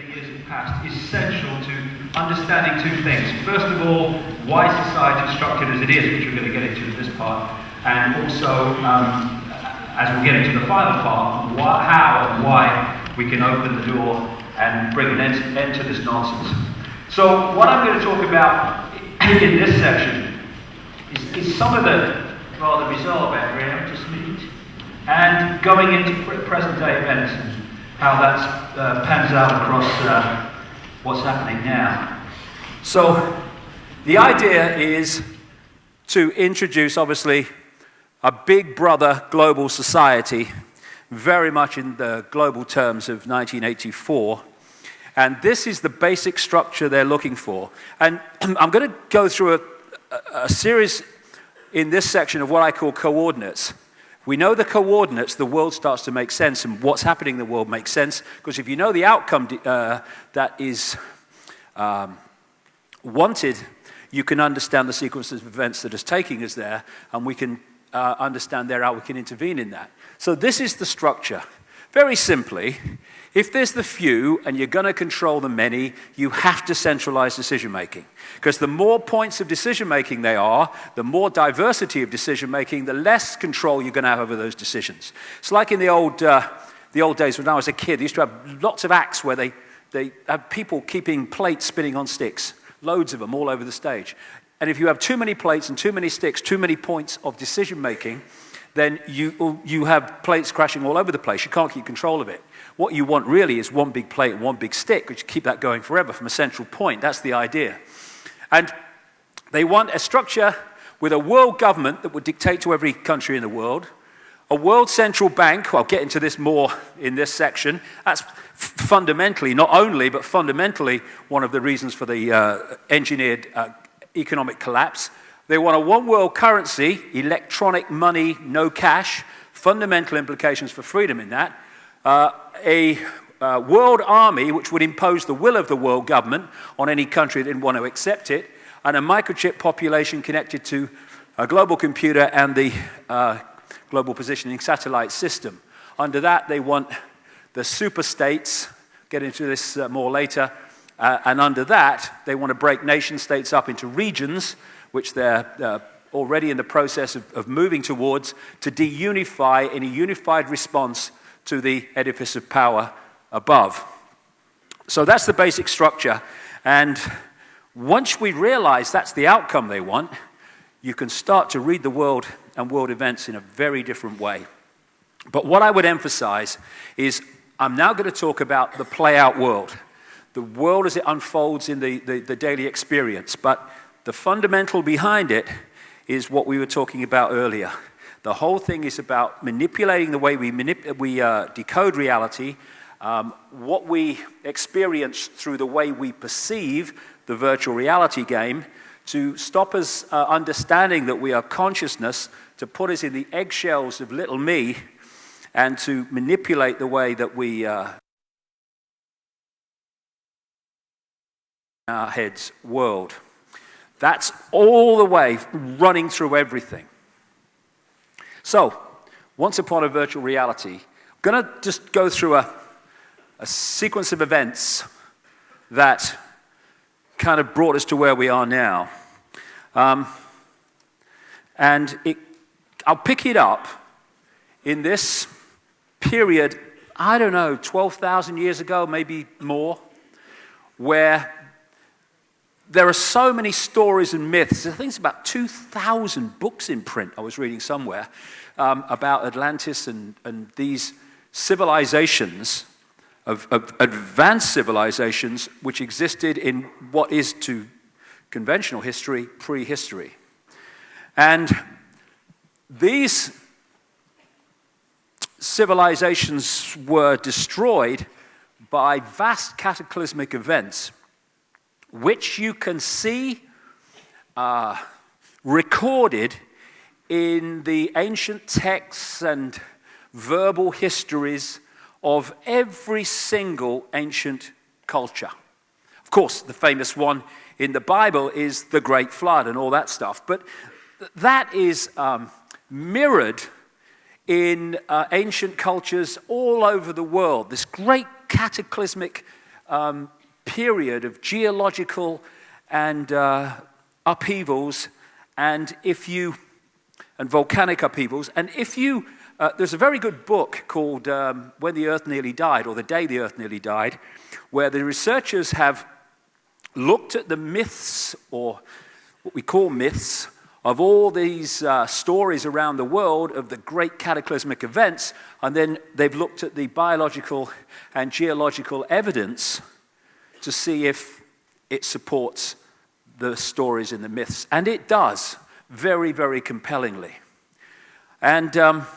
the years have passed is central to understanding two things. First of all, why society is structured as it is, which we're going to get into in this part, and also, as we'll get into the final part, how and why we can open the door and bring an end to this nonsense. So what I'm going to talk about in this section is some of the rather bizarre background, just a minute, and going into present-day events and how that pans out across what's happening now. So the idea is to introduce, obviously, a big brother global society, very much in the global terms of 1984. And this is the basic structure they're looking for. And I'm going to go through a series in this section of what I call coordinates. We know the coordinates, the world starts to make sense, and what's happening in the world makes sense, because if you know the outcome that is wanted, you can understand the sequences of events that is taking us there, and we can understand there how we can intervene in that. So this is the structure. Very simply, if there's the few and you're going to control the many, you have to centralize decision-making. Because the more points of decision-making there are, the more diversity of decision-making, the less control you're going to have over those decisions. It's like in the old days when I was a kid, they used to have lots of acts where they have people keeping plates spinning on sticks, loads of them all over the stage. And if you have too many plates and too many sticks, too many points of decision-making, then you have plates crashing all over the place. You can't keep control of it. What you want really is one big plate and one big stick, which keep that going forever from a central point. That's the idea. And they want a structure with a world government that would dictate to every country in the world, a world central bank. I'll get into this more in this section. That's fundamentally, not only, but fundamentally one of the reasons for the engineered economic collapse. They want a one world currency, electronic money, no cash, fundamental implications for freedom in that. A world army which would impose the will of the world government on any country that didn't want to accept it, and a microchip population connected to a global computer and the global positioning satellite system. Under that, they want the super states, get into this more later, and under that, they want to break nation states up into regions, which they're already in the process of moving towards, to deunify in a unified response to the edifice of power above. So that's the basic structure. And once we realize that's the outcome they want, you can start to read the world and world events in a very different way. But what I would emphasize is I'm now going to talk about the play-out world, the world as it unfolds in the daily experience. But the fundamental behind it is what we were talking about earlier. The whole thing is about manipulating the way we decode reality, what we experience through the way we perceive the virtual reality game, to stop us understanding that we are consciousness, to put us in the eggshells of little me, and to manipulate the way that we our heads world. That's all the way running through everything. So, once upon a virtual reality, I'm going to just go through a sequence of events that kind of brought us to where we are now. And I'll pick it up in this period, I don't know, 12,000 years ago, maybe more, where there are so many stories and myths. I think it's about 2,000 books in print, I was reading somewhere, about Atlantis and these civilizations, of advanced civilizations, which existed in what is to conventional history, prehistory. And these civilizations were destroyed by vast cataclysmic events, which you can see recorded in the ancient texts and verbal histories of every single ancient culture. Of course, the famous one in the Bible is the Great Flood and all that stuff, but that is mirrored in ancient cultures all over the world. This great cataclysmic period of geological and upheavals, and volcanic upheavals. And there's a very good book called When the Earth Nearly Died, or The Day the Earth Nearly Died, where the researchers have looked at the myths, or what we call myths, of all these stories around the world of the great cataclysmic events, and then they've looked at the biological and geological evidence to see if it supports the stories in the myths. And it does, very, very compellingly. And, of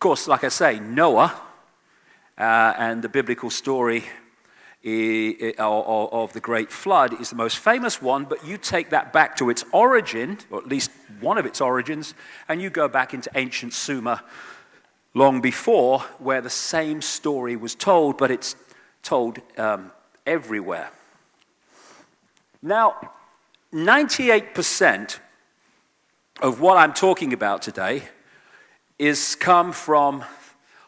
course, like I say, Noah and the biblical story of the Great Flood is the most famous one, but you take that back to its origin, or at least one of its origins, and you go back into ancient Sumer long before, where the same story was told, but it's told everywhere. Now, 98% of what I'm talking about today is come from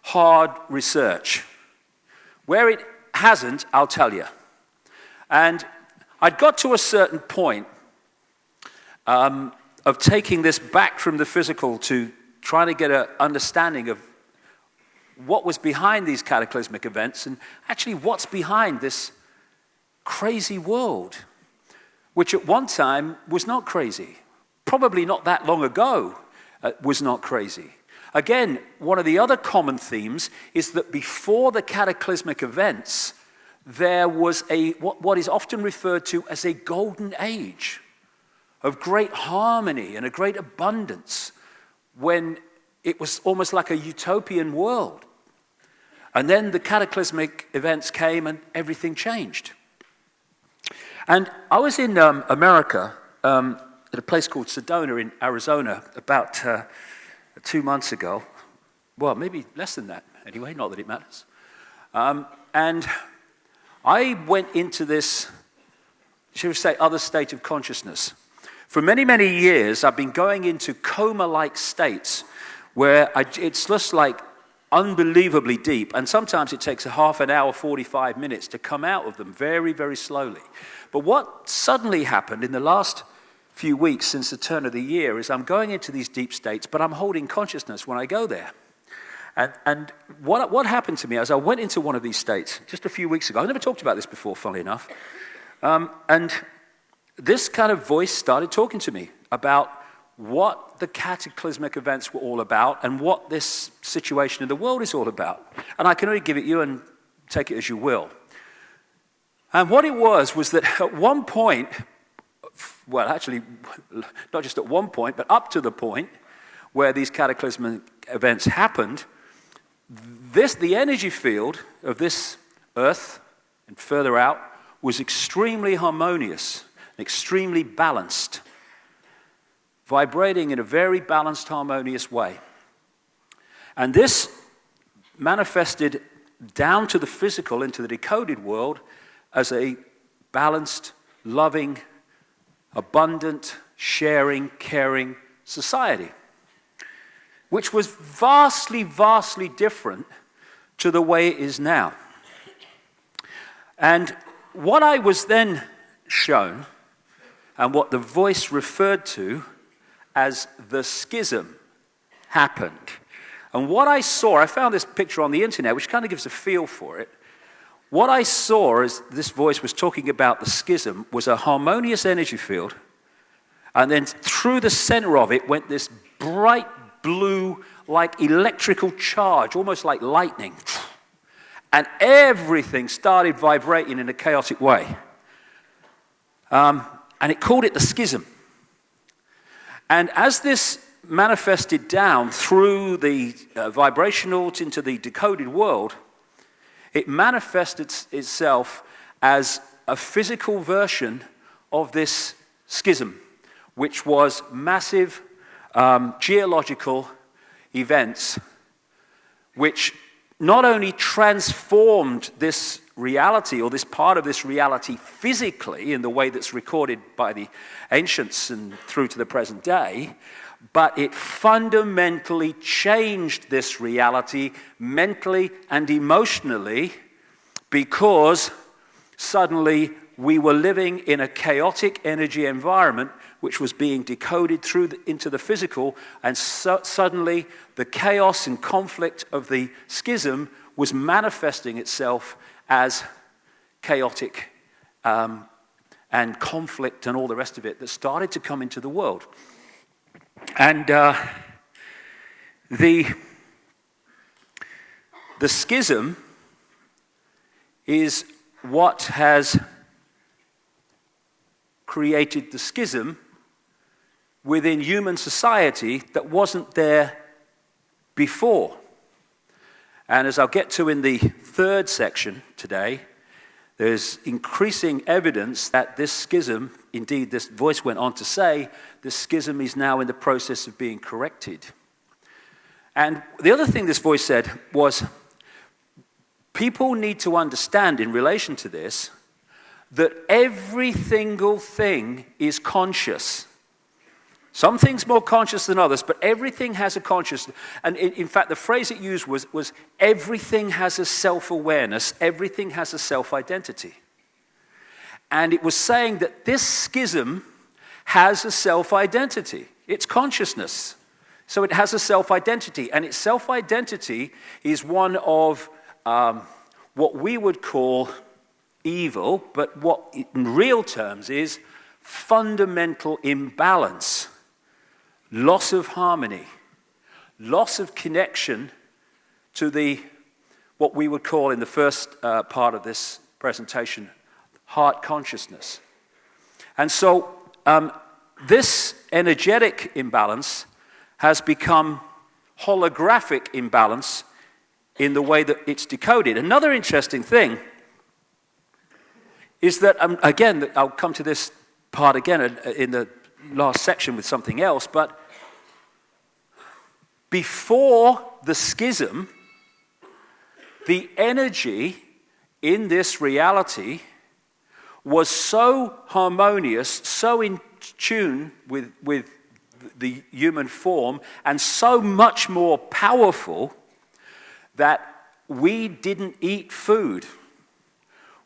hard research. Where it hasn't, I'll tell you. And I'd got to a certain point of taking this back from the physical to trying to get an understanding of what was behind these cataclysmic events and actually what's behind this crazy world, which at one time was not crazy. Probably not that long ago was not crazy. Again, one of the other common themes is that before the cataclysmic events, there was what is often referred to as a golden age of great harmony and a great abundance, when it was almost like a utopian world. And then the cataclysmic events came and everything changed. And I was in America at a place called Sedona in Arizona about 2 months ago. Well, maybe less than that anyway, not that it matters. And I went into this, shall we say, other state of consciousness. For many, many years, I've been going into coma-like states where it's just like unbelievably deep, and sometimes it takes a half an hour, 45 minutes to come out of them very, very slowly. But what suddenly happened in the last few weeks since the turn of the year is I'm going into these deep states, but I'm holding consciousness when I go there. And what happened to me as I went into one of these states just a few weeks ago, I never talked about this before, funnily enough, and this kind of voice started talking to me about what the cataclysmic events were all about and what this situation in the world is all about. And I can only give it you and take it as you will. And what it was that at one point, well, actually, not just at one point, but up to the point where these cataclysmic events happened, the energy field of this Earth and further out was extremely harmonious, extremely balanced, vibrating in a very balanced, harmonious way. And this manifested down to the physical, into the decoded world, as a balanced, loving, abundant, sharing, caring society, which was vastly, vastly different to the way it is now. And what I was then shown, and what the voice referred to as the schism, happened. And what I saw, I found this picture on the internet, which kind of gives a feel for it. What I saw as this voice was talking about the schism was a harmonious energy field, and then through the center of it went this bright blue, like electrical charge, almost like lightning. And everything started vibrating in a chaotic way. And it called it the schism. And as this manifested down through the vibrationals into the decoded world, it manifested itself as a physical version of this schism, which was massive geological events, which not only transformed this reality, or this part of this reality physically in the way that's recorded by the ancients and through to the present day, but it fundamentally changed this reality mentally and emotionally because suddenly we were living in a chaotic energy environment which was being decoded into the physical, and suddenly the chaos and conflict of the schism was manifesting itself as chaotic and conflict and all the rest of it that started to come into the world. And the schism is what has created the schism within human society that wasn't there before. And as I'll get to in the third section today, there's increasing evidence that this schism, indeed this voice went on to say, this schism is now in the process of being corrected. And the other thing this voice said was, people need to understand in relation to this that every single thing is conscious. Some things more conscious than others, but everything has a consciousness. And in fact, the phrase it used was everything has a self-awareness, everything has a self-identity. And it was saying that this schism has a self-identity. It's consciousness. So it has a self-identity. And its self-identity is one of what we would call evil, but what in real terms is fundamental imbalance, loss of harmony, loss of connection to what we would call in the first part of this presentation, heart consciousness. And so this energetic imbalance has become holographic imbalance in the way that it's decoded. Another interesting thing is that, again, I'll come to this part again in the last section with something else, but before the schism, the energy in this reality was so harmonious, so in tune with the human form, and so much more powerful that we didn't eat food.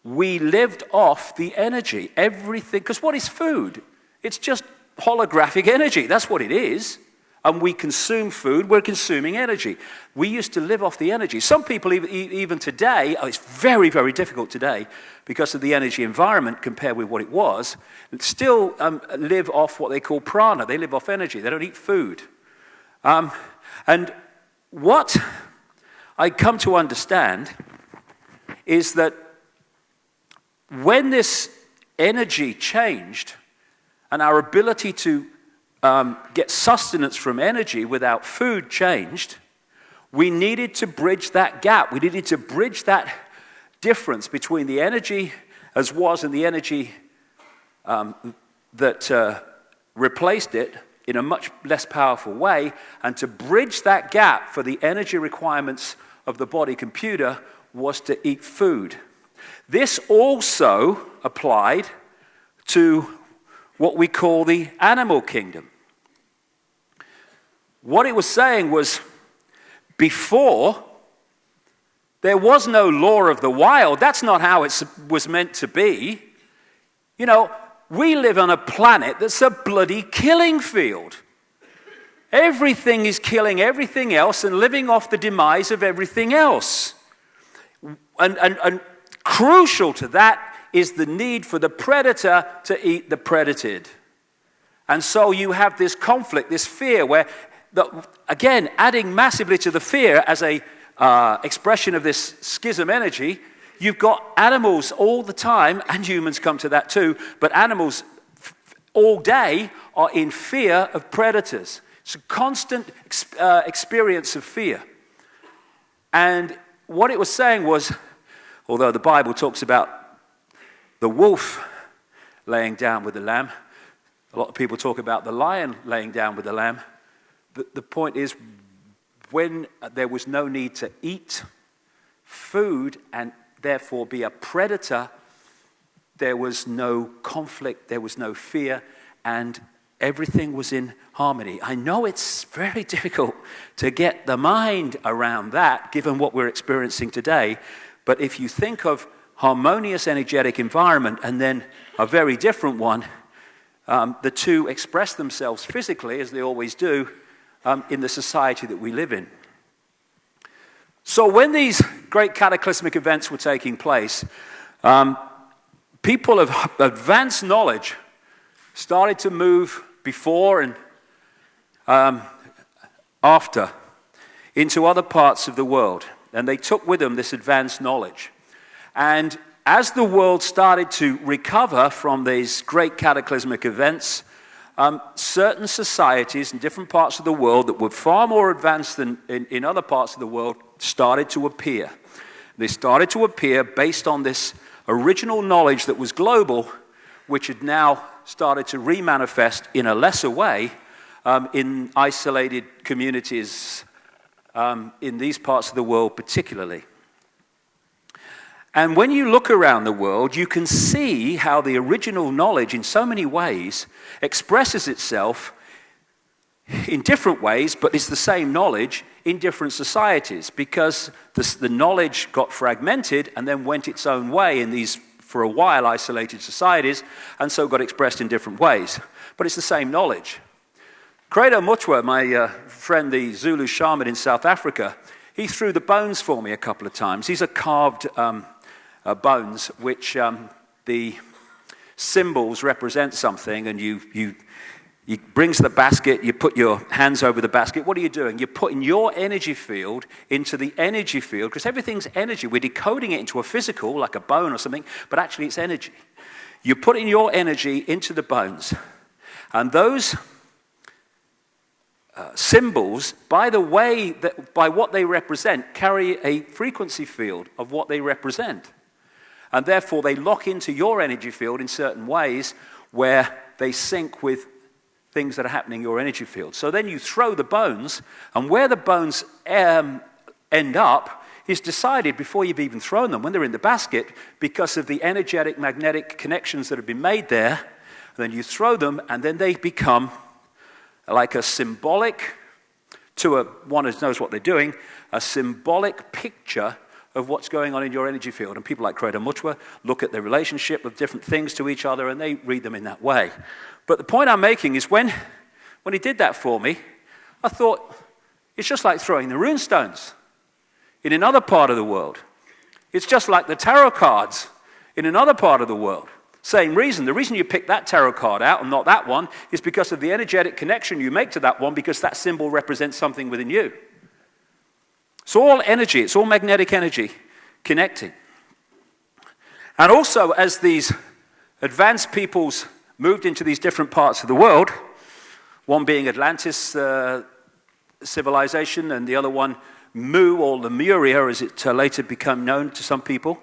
We lived off the energy, everything, because what is food? It's just holographic energy, that's what it is. And we consume food, we're consuming energy. We used to live off the energy. Some people even today, it's very, very difficult today because of the energy environment compared with what it was, still live off what they call prana. They live off energy, they don't eat food. And what I come to understand is that when this energy changed and our ability to get sustenance from energy without food changed, we needed to bridge that gap. We needed to bridge that difference between the energy as was and the energy that replaced it in a much less powerful way, and to bridge that gap for the energy requirements of the body computer was to eat food. This also applied to what we call the animal kingdom. What it was saying was, before, there was no law of the wild. That's not how it was meant to be. You know, we live on a planet that's a bloody killing field. Everything is killing everything else and living off the demise of everything else. And crucial to that is the need for the predator to eat the predated. And so you have this conflict, this fear, where, again, adding massively to the fear as a expression of this schism energy, you've got animals all the time, and humans come to that too, but animals all day are in fear of predators. It's a constant experience of fear. And what it was saying was, although the Bible talks about the wolf laying down with the lamb, a lot of people talk about the lion laying down with the lamb. The point is, when there was no need to eat food and therefore be a predator, there was no conflict, there was no fear, and everything was in harmony. I know it's very difficult to get the mind around that, given what we're experiencing today, But if you think of harmonious energetic environment and then a very different one, the two express themselves physically, as they always do, in the society that we live in. So when these great cataclysmic events were taking place, people of advanced knowledge started to move before and after into other parts of the world. And they took with them this advanced knowledge. And as the world started to recover from these great cataclysmic events, certain societies in different parts of the world that were far more advanced than in other parts of the world started to appear. They started to appear based on this original knowledge that was global, which had now started to remanifest in a lesser way in isolated communities in these parts of the world particularly. And when you look around the world, you can see how the original knowledge in so many ways expresses itself in different ways, but it's the same knowledge in different societies, because the knowledge got fragmented and then went its own way in these, for a while, isolated societies, and so got expressed in different ways. But it's the same knowledge. Credo Mutwa, my friend, the Zulu shaman in South Africa, he threw the bones for me a couple of times. These are carved bones, which the symbols represent something, and he brings the basket, you put your hands over the basket. What are you doing? You're putting your energy field into the energy field, because everything's energy. We're decoding it into a physical, like a bone or something, but actually it's energy. You're putting your energy into the bones. And those symbols, by what they represent, carry a frequency field of what they represent. And therefore, they lock into your energy field in certain ways where they sync with things that are happening in your energy field. So then you throw the bones, and where the bones end up is decided before you've even thrown them, when they're in the basket, because of the energetic, magnetic connections that have been made there. Then you throw them, and then they become like a symbolic, to one who knows what they're doing, a symbolic picture of what's going on in your energy field. And people like Credo Mutwa look at the relationship of different things to each other, and they read them in that way. But the point I'm making is when he did that for me, I thought, it's just like throwing the rune stones in another part of the world. It's just like the tarot cards in another part of the world. Same reason. The reason you pick that tarot card out and not that one is because of the energetic connection you make to that one, because that symbol represents something within you. It's all energy. It's all magnetic energy connecting. And also, as these advanced peoples moved into these different parts of the world, one being Atlantis civilization and the other one Mu, or Lemuria as it later became known to some people,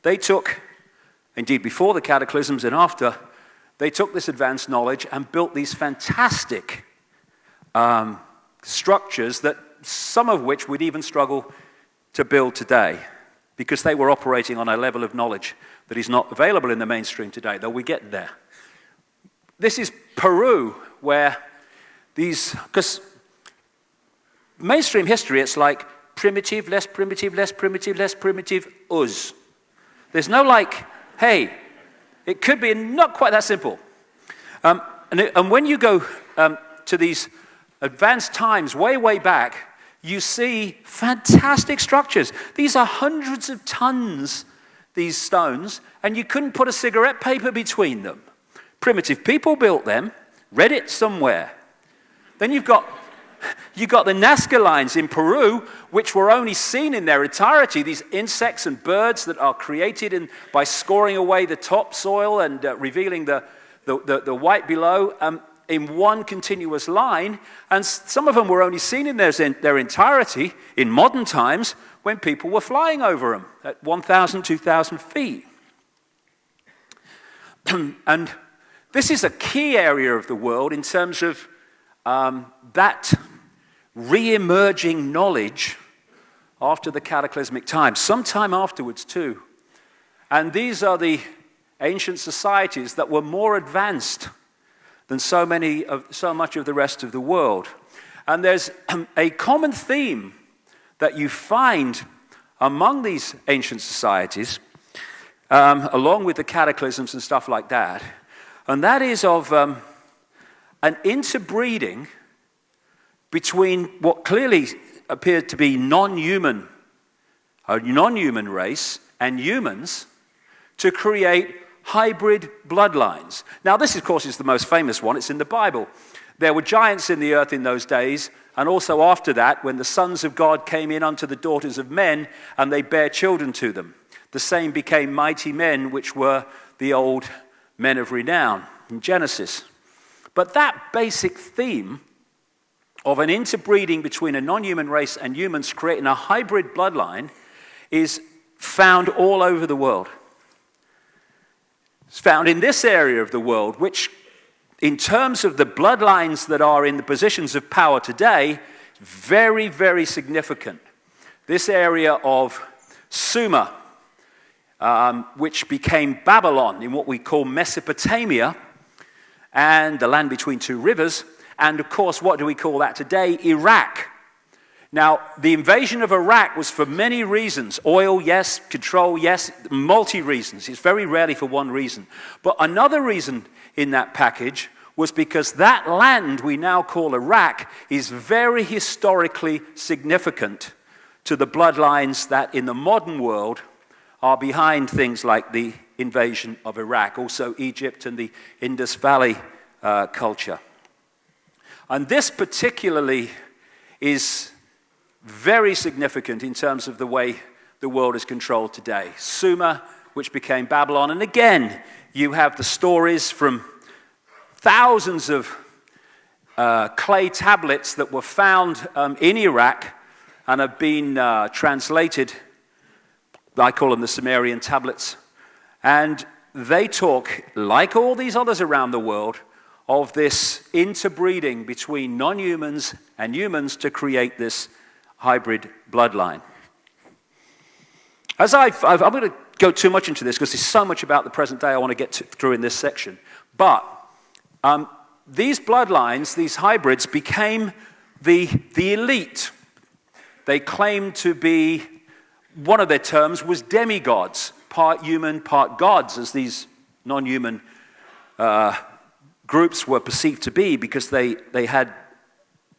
they took, indeed before the cataclysms and after, they took this advanced knowledge and built these fantastic structures that some of which we'd even struggle to build today, because they were operating on a level of knowledge that is not available in the mainstream today, though we get there. This is Peru, where because mainstream history, it's like primitive, less primitive, less primitive, less primitive, us. There's no like, hey, it could be not quite that simple. And when you go to these advanced times, way, way back, you see fantastic structures. These are hundreds of tons, these stones, and you couldn't put a cigarette paper between them. Primitive people built them, read it somewhere. Then you've got the Nazca lines in Peru, which were only seen in their entirety, these insects and birds that are created by scoring away the topsoil and revealing the white below in one continuous line. And some of them were only seen in their entirety in modern times when people were flying over them at 1,000, 2,000 feet. And this is a key area of the world in terms of that re-emerging knowledge after the cataclysmic time, sometime afterwards too. And these are the ancient societies that were more advanced than so much of the rest of the world. And there's a common theme that you find among these ancient societies, along with the cataclysms and stuff like that, and that is of an interbreeding between what clearly appeared to be a non-human race and humans to create hybrid bloodlines. Now, this, of course, is the most famous one. It's in the Bible. There were giants in the earth in those days, and also after that, when the sons of God came in unto the daughters of men, and they bare children to them. The same became mighty men, which were the old men of renown in Genesis. But that basic theme of an interbreeding between a non-human race and humans creating a hybrid bloodline is found all over the world. It's found in this area of the world, which in terms of the bloodlines that are in the positions of power today, is very, very significant. This area of Sumer, which became Babylon in what we call Mesopotamia, and the land between two rivers, and of course, what do we call that today? Iraq. Now, the invasion of Iraq was for many reasons. Oil, yes. Control, yes. Multi-reasons. It's very rarely for one reason. But another reason in that package was because that land we now call Iraq is very historically significant to the bloodlines that in the modern world are behind things like the invasion of Iraq, also Egypt and the Indus Valley culture. And this particularly is very significant in terms of the way the world is controlled today. Sumer, which became Babylon. And again, you have the stories from thousands of clay tablets that were found in Iraq and have been translated. I call them the Sumerian tablets. And they talk, like all these others around the world, of this interbreeding between non-humans and humans to create this hybrid bloodline. I'm going to go too much into this because there's so much about the present day I want to get through in this section. But these bloodlines, these hybrids, became the elite. They claimed to be, one of their terms was demigods, part human, part gods, as these non-human groups were perceived to be, because they had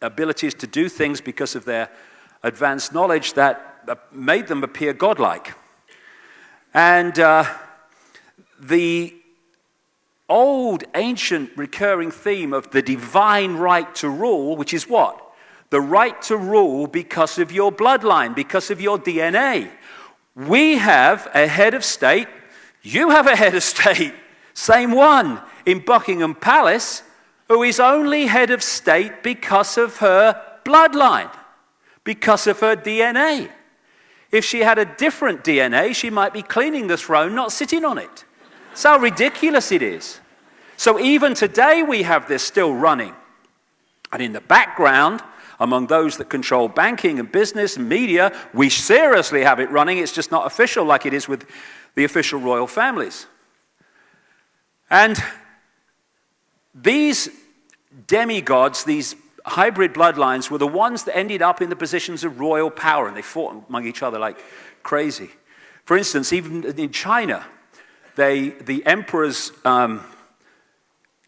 abilities to do things because of their advanced knowledge that made them appear godlike. And the old, ancient, recurring theme of the divine right to rule, which is what? The right to rule because of your bloodline, because of your DNA. We have a head of state, you have a head of state, same one, in Buckingham Palace, who is only head of state because of her bloodline, because of her DNA. If she had a different DNA, she might be cleaning the throne, not sitting on it. That's how ridiculous it is. So even today we have this still running. And in the background, among those that control banking and business and media, we seriously have it running. It's just not official like it is with the official royal families. And these demigods, these hybrid bloodlines, were the ones that ended up in the positions of royal power, and they fought among each other like crazy. For instance, even in China, the emperors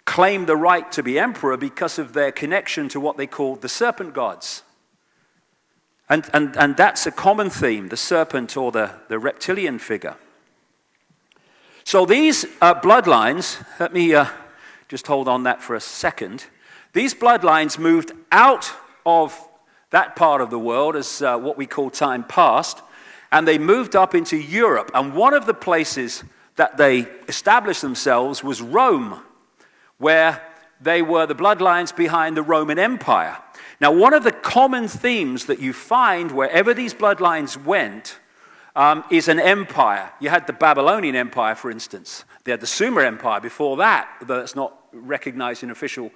claimed the right to be emperor because of their connection to what they called the serpent gods. And that's a common theme, the serpent or the reptilian figure. So these bloodlines, let me just hold on that for a second. These bloodlines moved out of that part of the world as what we call time past, and they moved up into Europe. And one of the places that they established themselves was Rome, where they were the bloodlines behind the Roman Empire. Now, one of the common themes that you find wherever these bloodlines went is an empire. You had the Babylonian Empire, for instance. They had the Sumer Empire before that, though that's not recognized in official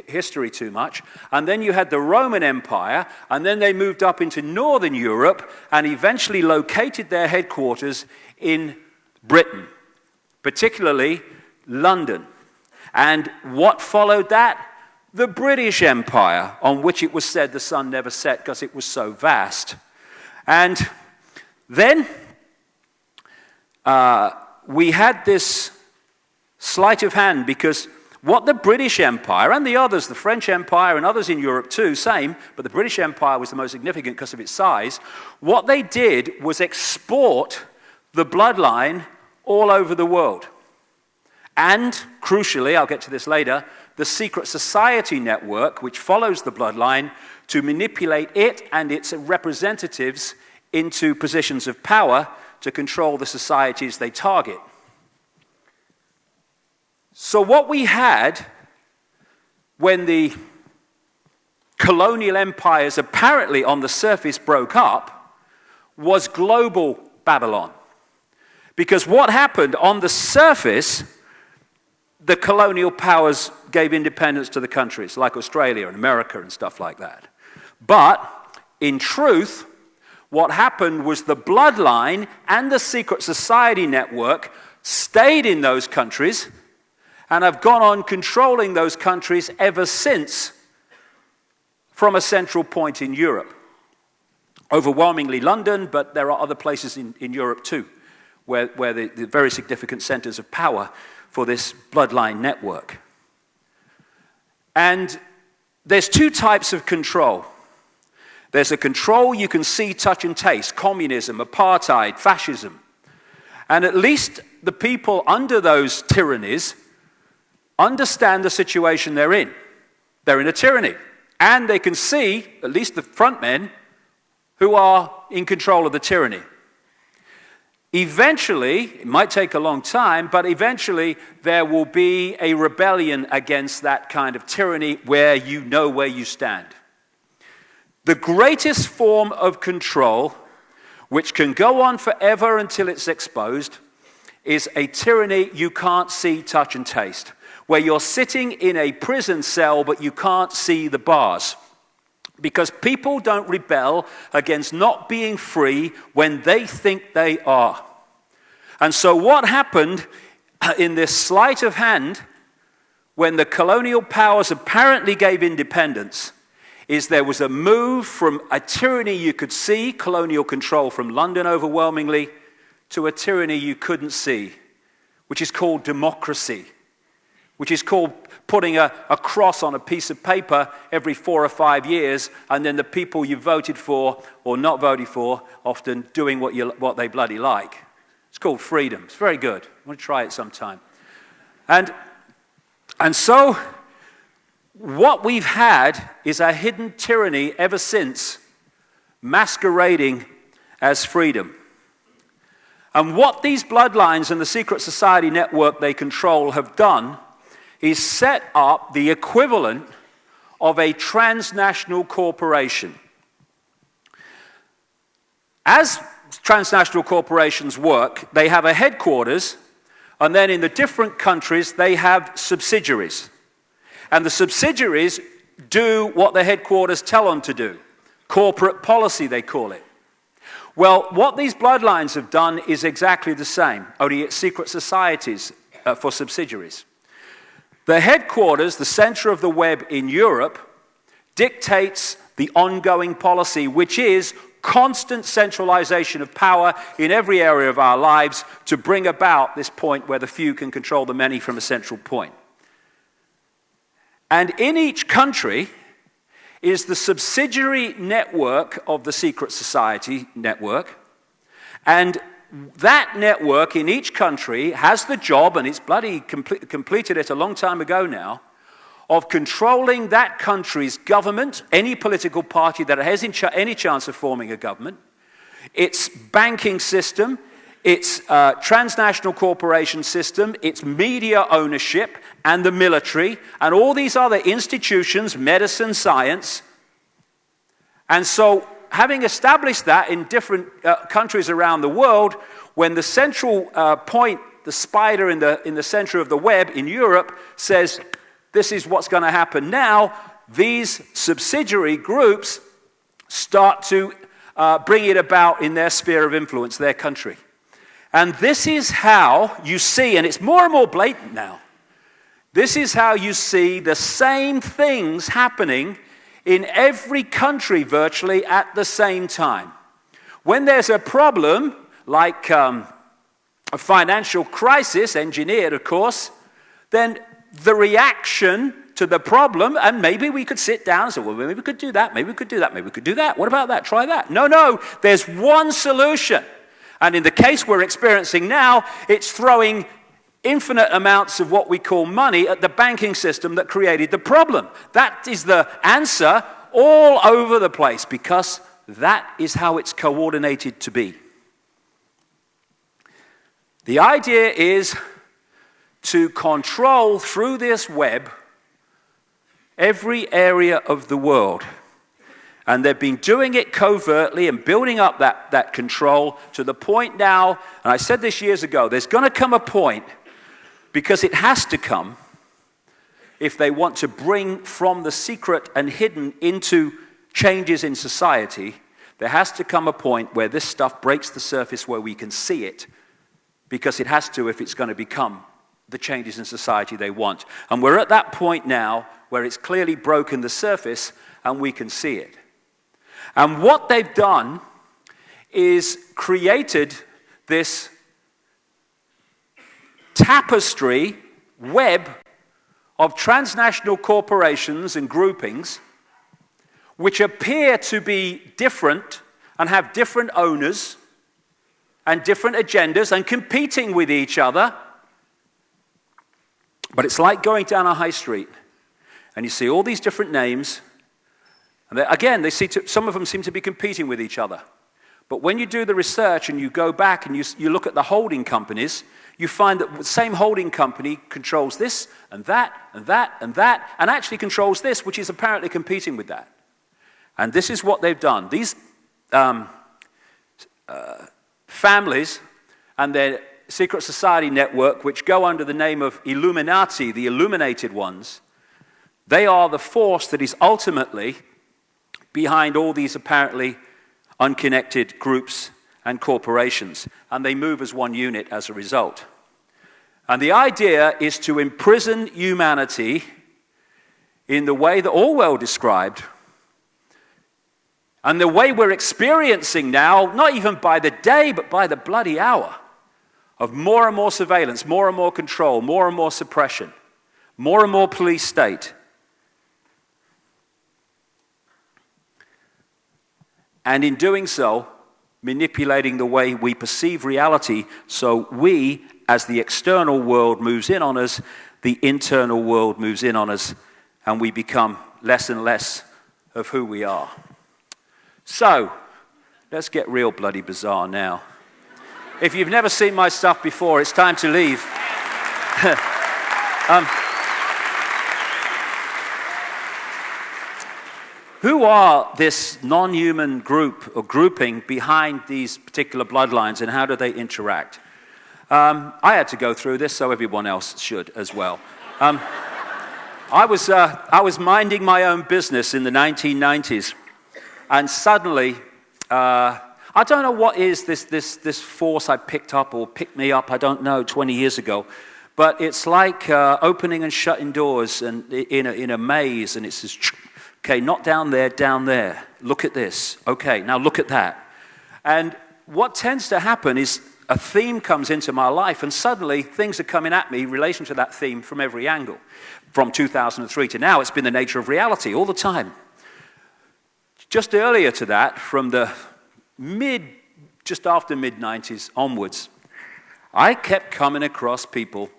history too much. And then you had the Roman Empire, and then they moved up into Northern Europe and eventually located their headquarters in Britain, particularly London. And what followed that? The British Empire, on which it was said the sun never set because it was so vast. And Then we had this sleight of hand, because what the British Empire and the others, the French Empire and others in Europe too, same, but the British Empire was the most significant because of its size, what they did was export the bloodline all over the world. And, crucially, I'll get to this later, the secret society network, which follows the bloodline, to manipulate it and its representatives into positions of power to control the societies they target. So what we had when the colonial empires apparently on the surface broke up was global Babylon. Because what happened on the surface, the colonial powers gave independence to the countries like Australia and America and stuff like that. But in truth, what happened was the bloodline and the secret society network stayed in those countries and have gone on controlling those countries ever since, from a central point in Europe. Overwhelmingly London, but there are other places in Europe too, where the very significant centers of power for this bloodline network. And there's two types of control. There's a control you can see, touch, and taste: communism, apartheid, fascism. And at least the people under those tyrannies understand the situation they're in. They're in a tyranny. And they can see, at least the front men, who are in control of the tyranny. Eventually, it might take a long time, but eventually there will be a rebellion against that kind of tyranny where you know where you stand. The greatest form of control, which can go on forever until it's exposed, is a tyranny you can't see, touch, and taste, where you're sitting in a prison cell but you can't see the bars. Because people don't rebel against not being free when they think they are. And so what happened in this sleight of hand when the colonial powers apparently gave independence is there was a move from a tyranny you could see, colonial control from London overwhelmingly, to a tyranny you couldn't see, which is called democracy, which is called putting a cross on a piece of paper every 4 or 5 years, and then the people you voted for or not voted for often doing what they bloody like. It's called freedom. It's very good. I want to try it sometime. And so what we've had is a hidden tyranny ever since, masquerading as freedom. And what these bloodlines and the secret society network they control have done is set up the equivalent of a transnational corporation. As transnational corporations work, they have a headquarters, and then in the different countries they have subsidiaries. And the subsidiaries do what the headquarters tell them to do. Corporate policy, they call it. Well, what these bloodlines have done is exactly the same, only it's secret societies for subsidiaries. The headquarters, the center of the web in Europe, dictates the ongoing policy, which is constant centralization of power in every area of our lives to bring about this point where the few can control the many from a central point. And in each country is the subsidiary network of the secret society network, and that network in each country has the job, and it's bloody completed it a long time ago now, of controlling that country's government, any political party that has any chance of forming a government, its banking system, its transnational corporation system, its media ownership, and the military, and all these other institutions, medicine, science. And so, having established that in different countries around the world, when the central point, the spider in the center of the web in Europe says, this is what's going to happen now, these subsidiary groups start to bring it about in their sphere of influence, their country. And this is how you see, and it's more and more blatant now, this is how you see the same things happening in every country virtually at the same time. When there's a problem, like a financial crisis, engineered of course, then the reaction to the problem, and maybe we could sit down and say, well, maybe we could do that, maybe we could do that, maybe we could do that. What about that? Try that. No, there's one solution. And in the case we're experiencing now, it's throwing infinite amounts of what we call money at the banking system that created the problem. That is the answer all over the place because that is how it's coordinated to be. The idea is to control through this web every area of the world. And they've been doing it covertly and building up that control to the point now, and I said this years ago, there's going to come a point, because it has to come, if they want to bring from the secret and hidden into changes in society, there has to come a point where this stuff breaks the surface where we can see it, because it has to if it's going to become the changes in society they want. And we're at that point now where it's clearly broken the surface and we can see it. And what they've done is created this tapestry, web of transnational corporations and groupings which appear to be different and have different owners and different agendas and competing with each other. But it's like going down a high street and you see all these different names, and again, some of them seem to be competing with each other. But when you do the research and you go back and you look at the holding companies, you find that the same holding company controls this and that and that and that, and actually controls this, which is apparently competing with that. And this is what they've done. These families and their secret society network, which go under the name of Illuminati, the illuminated ones, they are the force that is ultimately behind all these apparently unconnected groups and corporations, and they move as one unit as a result. And the idea is to imprison humanity in the way that Orwell described, and the way we're experiencing now, not even by the day, but by the bloody hour, of more and more surveillance, more and more control, more and more suppression, more and more police state. And in doing so, manipulating the way we perceive reality, so we, as the external world moves in on us, the internal world moves in on us, and we become less and less of who we are. So, let's get real bloody bizarre now. If you've never seen my stuff before, it's time to leave. Who are this non-human group or grouping behind these particular bloodlines, and how do they interact? I had to go through this, so everyone else should as well. I was minding my own business in the 1990s, and suddenly, I don't know what is this force I picked up or picked me up, I don't know, 20 years ago. But it's like opening and shutting doors and in a maze, and it says, okay, not down there, down there. Look at this. Okay, now look at that. And what tends to happen is a theme comes into my life, and suddenly things are coming at me in relation to that theme from every angle. From 2003 to now, it's been the nature of reality all the time. Just earlier to that, from the just after mid-90s onwards, I kept coming across people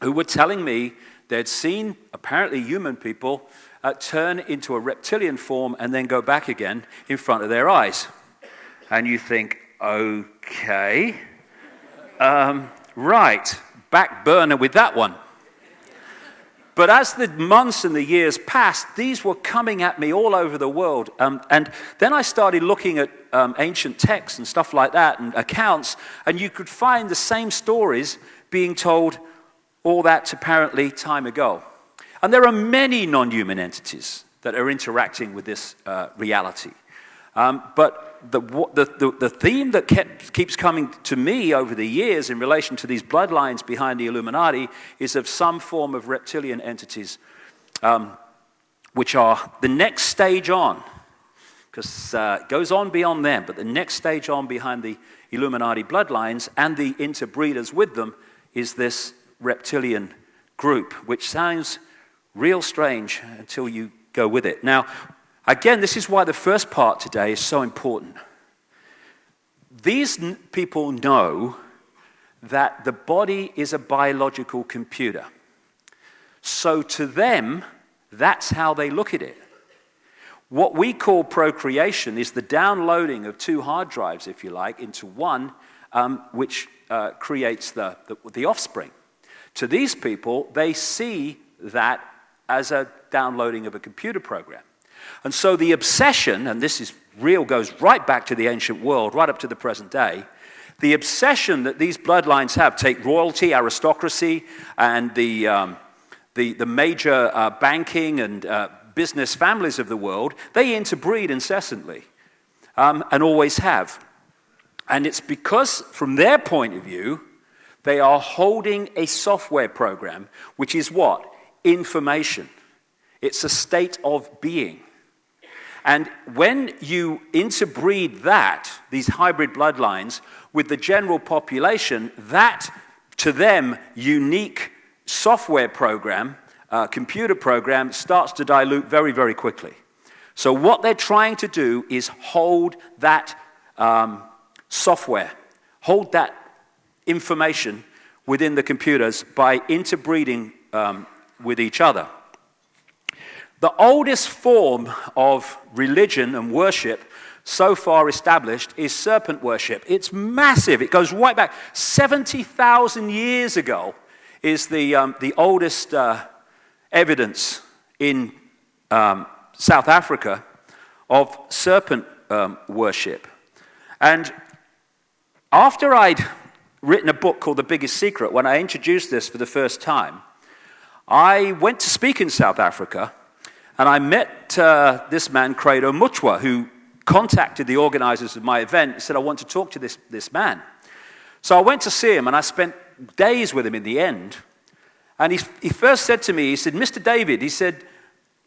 who were telling me they'd seen, apparently human people, turn into a reptilian form and then go back again in front of their eyes. And you think, okay, right, back burner with that one. But as the months and the years passed, these were coming at me all over the world. And then I started looking at ancient texts and stuff like that and accounts, and you could find the same stories being told all that apparently time ago. And there are many non-human entities that are interacting with this reality. But the theme that keeps coming to me over the years in relation to these bloodlines behind the Illuminati is of some form of reptilian entities, which are the next stage on. because it goes on beyond them, but the next stage on behind the Illuminati bloodlines and the interbreeders with them is this reptilian group, which sounds real strange until you go with it. Now, again, this is why the first part today is so important. These people know that the body is a biological computer. So to them, that's how they look at it. What we call procreation is the downloading of two hard drives, if you like, into one, which creates the offspring. To these people, they see that as a downloading of a computer program. And so the obsession, and this is real, goes right back to the ancient world, right up to the present day, the obsession that these bloodlines have, take royalty, aristocracy, and the major banking and business families of the world, they interbreed incessantly, and always have. And it's because, from their point of view, they are holding a software program, which is what? Information. It's a state of being. And when you interbreed that, these hybrid bloodlines, with the general population, that, to them, unique software program, computer program, starts to dilute very, very quickly. So what they're trying to do is hold that software, hold that information within the computers by interbreeding with each other. The oldest form of religion and worship so far established is serpent worship. It's massive. It goes right back. 70,000 years ago is the oldest evidence in South Africa of serpent worship. And after I'd written a book called The Biggest Secret, when I introduced this for the first time, I went to speak in South Africa, and I met this man, Credo Muchwa, who contacted the organizers of my event and said, I want to talk to this man. So I went to see him, and I spent days with him in the end. And he first said to me, he said, Mr. David, he said,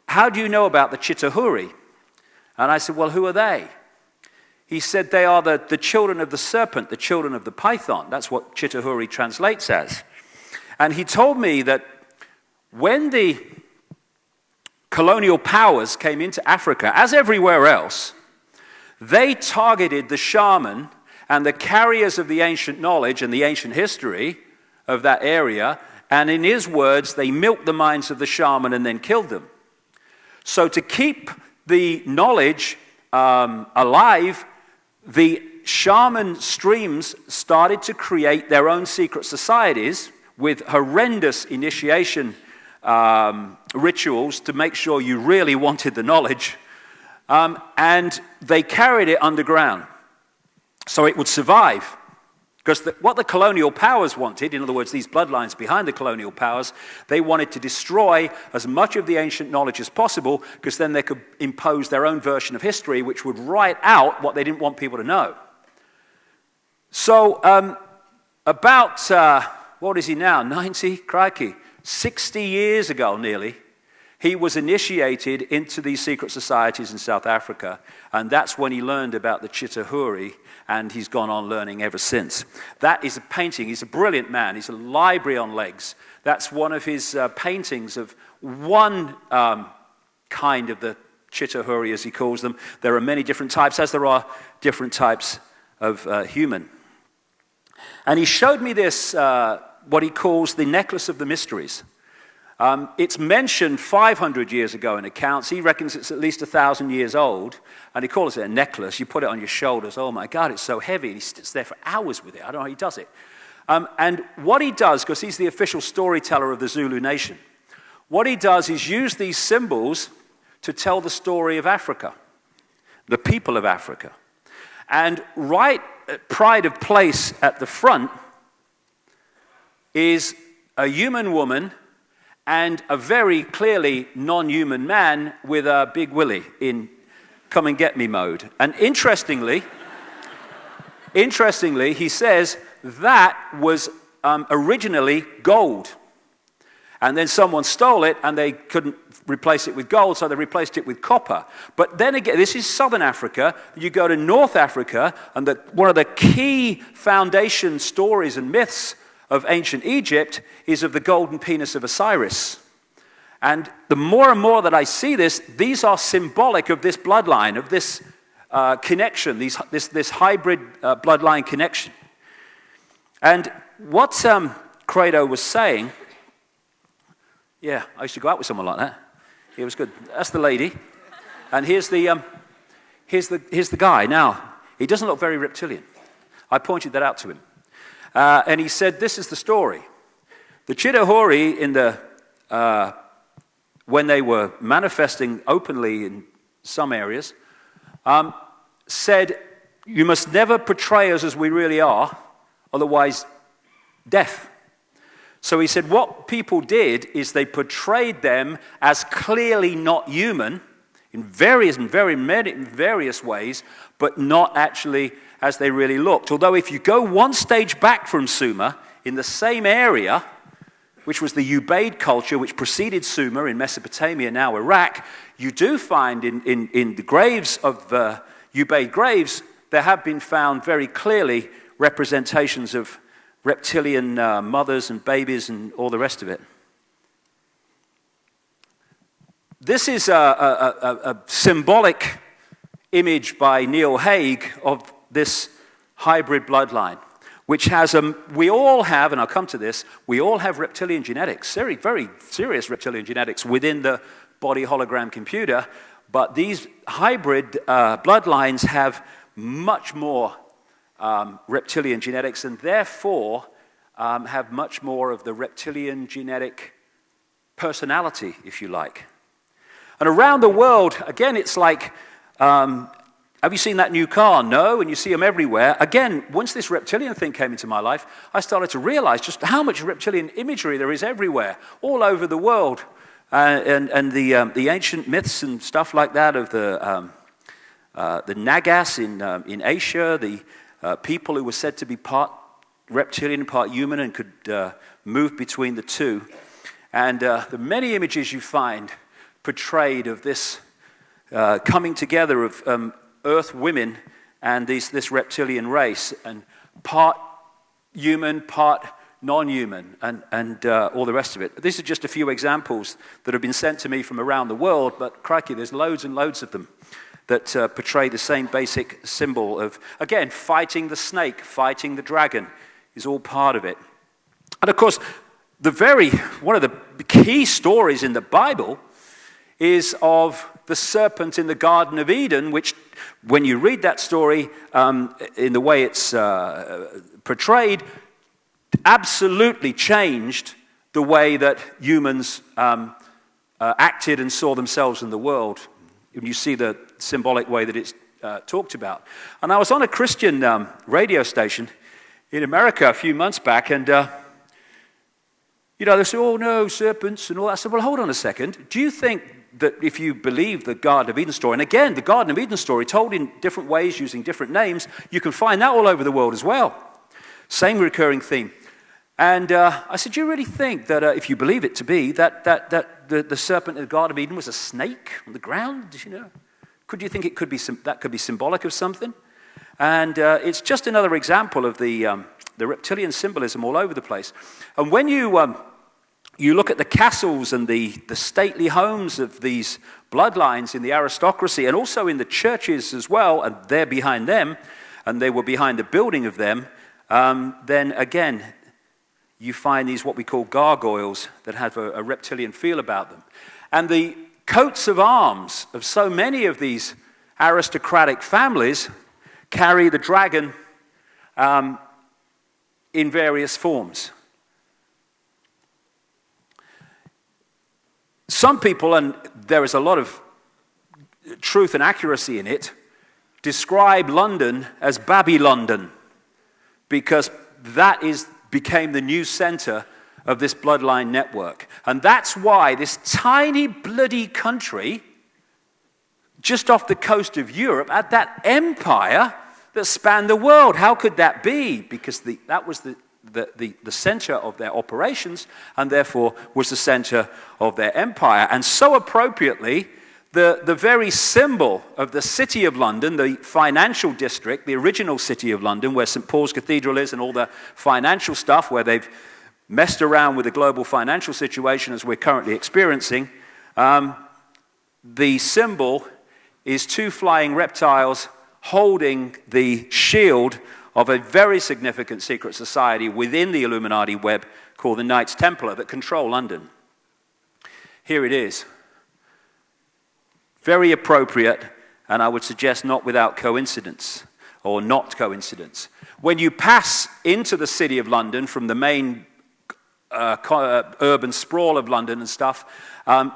how do you know about the Chitahuri? And I said, well, who are they? He said, they are the children of the serpent, the children of the python. That's what Chitahuri translates as. And he told me that when the colonial powers came into Africa, as everywhere else, they targeted the shaman and the carriers of the ancient knowledge and the ancient history of that area, and in his words, they milked the minds of the shaman and then killed them. So to keep the knowledge alive, the shaman streams started to create their own secret societies with horrendous initiation rituals to make sure you really wanted the knowledge, and they carried it underground so it would survive. Because what the colonial powers wanted, in other words, these bloodlines behind the colonial powers, they wanted to destroy as much of the ancient knowledge as possible, because then they could impose their own version of history, which would write out what they didn't want people to know. So what is he now, 90? Crikey. 60 years ago, nearly, he was initiated into these secret societies in South Africa, and that's when he learned about the Chitahuri, and he's gone on learning ever since. That is a painting. He's a brilliant man. He's a library on legs. That's one of his paintings of one kind of the Chitahuri, as he calls them. There are many different types, as there are different types of human. And he showed me this, what he calls the necklace of the mysteries. It's mentioned 500 years ago in accounts. He reckons it's at least 1,000 years old, and he calls it a necklace. You put it on your shoulders. Oh my God, it's so heavy. And he sits there for hours with it. I don't know how he does it. And what he does, because he's the official storyteller of the Zulu nation, what he does is use these symbols to tell the story of Africa, the people of Africa. And right at pride of place at the front is a human woman and a very clearly non-human man with a big willy in come and get me mode. And interestingly, he says that was originally gold. And then someone stole it, and they couldn't replace it with gold, so they replaced it with copper. But then again, this is southern Africa. You go to North Africa, and one of the key foundation stories and myths of ancient Egypt is of the golden penis of Osiris. And the more and more that I see this, these are symbolic of this bloodline, of this connection, this hybrid bloodline connection. And what Credo was saying, yeah, I used to go out with someone like that. It was good. That's the lady, and here's the guy. Now, he doesn't look very reptilian. I pointed that out to him, and he said, "This is the story. The Chidahori when they were manifesting openly in some areas, said, 'You must never portray us as we really are, otherwise death.' So he said what people did is they portrayed them as clearly not human in various ways, but not actually as they really looked. Although if you go one stage back from Sumer, in the same area, which was the Ubaid culture, which preceded Sumer in Mesopotamia, now Iraq, you do find in the graves of Ubaid graves, there have been found very clearly representations of reptilian mothers and babies and all the rest of it. This is a symbolic image by Neil Haig of this hybrid bloodline, which has we all have, and I'll come to this, we all have reptilian genetics, very, very serious reptilian genetics within the body hologram computer, but these hybrid bloodlines have much more reptilian genetics, and therefore have much more of the reptilian genetic personality, if you like. And around the world, again, it's like, have you seen that new car? No, and you see them everywhere. Again, once this reptilian thing came into my life, I started to realize just how much reptilian imagery there is everywhere, all over the world. And the ancient myths and stuff like that of the Nagas in Asia, the people who were said to be part reptilian, part human, and could move between the two. And the many images you find portrayed of this coming together of earth women and this reptilian race, and part human, part non-human, and all the rest of it. These are just a few examples that have been sent to me from around the world, but crikey, there's loads and loads of them that portray the same basic symbol of, again, fighting the snake, fighting the dragon is all part of it. And of course, one of the key stories in the Bible is of the serpent in the Garden of Eden, which, when you read that story in the way it's portrayed, absolutely changed the way that humans acted and saw themselves in the world. You see the symbolic way that it's talked about. And I was on a Christian radio station in America a few months back, and they said, "Oh no, serpents," and all that. I said, "Well, hold on a second. Do you think that if you believe the Garden of Eden story," and again, the Garden of Eden story told in different ways using different names, you can find that all over the world as well. Same recurring theme. And I said, "Do you really think that if you believe it to be, that the serpent in the Garden of Eden was a snake on the ground? Could you think it could be that could be symbolic of something?" And it's just another example of the reptilian symbolism all over the place. And when you look at the castles and the stately homes of these bloodlines in the aristocracy, and also in the churches as well, and they're behind them, and they were behind the building of them, then again, you find these what we call gargoyles that have a reptilian feel about them. And the coats of arms of so many of these aristocratic families carry the dragon in various forms. Some people, and there is a lot of truth and accuracy in it, describe London as Babylondon, because that became the new center of this bloodline network. And that's why this tiny bloody country just off the coast of Europe had that empire that spanned the world. How could that be? Because that was the the center of their operations, and therefore was the center of their empire. And so appropriately, the very symbol of the City of London, the financial district, the original City of London, where St. Paul's Cathedral is and all the financial stuff, where they've messed around with the global financial situation as we're currently experiencing, the symbol is two flying reptiles holding the shield of a very significant secret society within the Illuminati web called the Knights Templar that control London. Here it is. Very appropriate, and I would suggest not without coincidence, or not coincidence. When you pass into the City of London from the main urban sprawl of London and stuff,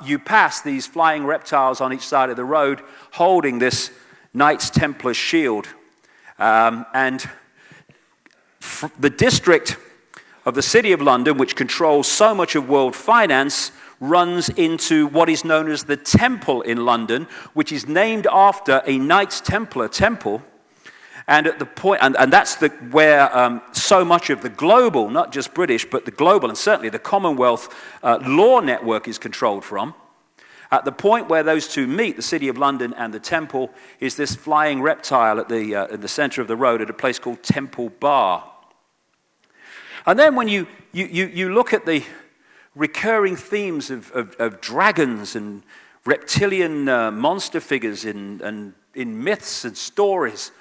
you pass these flying reptiles on each side of the road holding this Knights Templar shield. And the district of the City of London, which controls so much of world finance, runs into what is known as the Temple in London, which is named after a Knights Templar temple. And at the point, and that's where so much of the global, not just British, but the global and certainly the Commonwealth law network is controlled from. At the point where those two meet, the City of London and the Temple, is this flying reptile at the center of the road at a place called Temple Bar. And then when you look at the recurring themes of dragons and reptilian monster figures in myths and stories,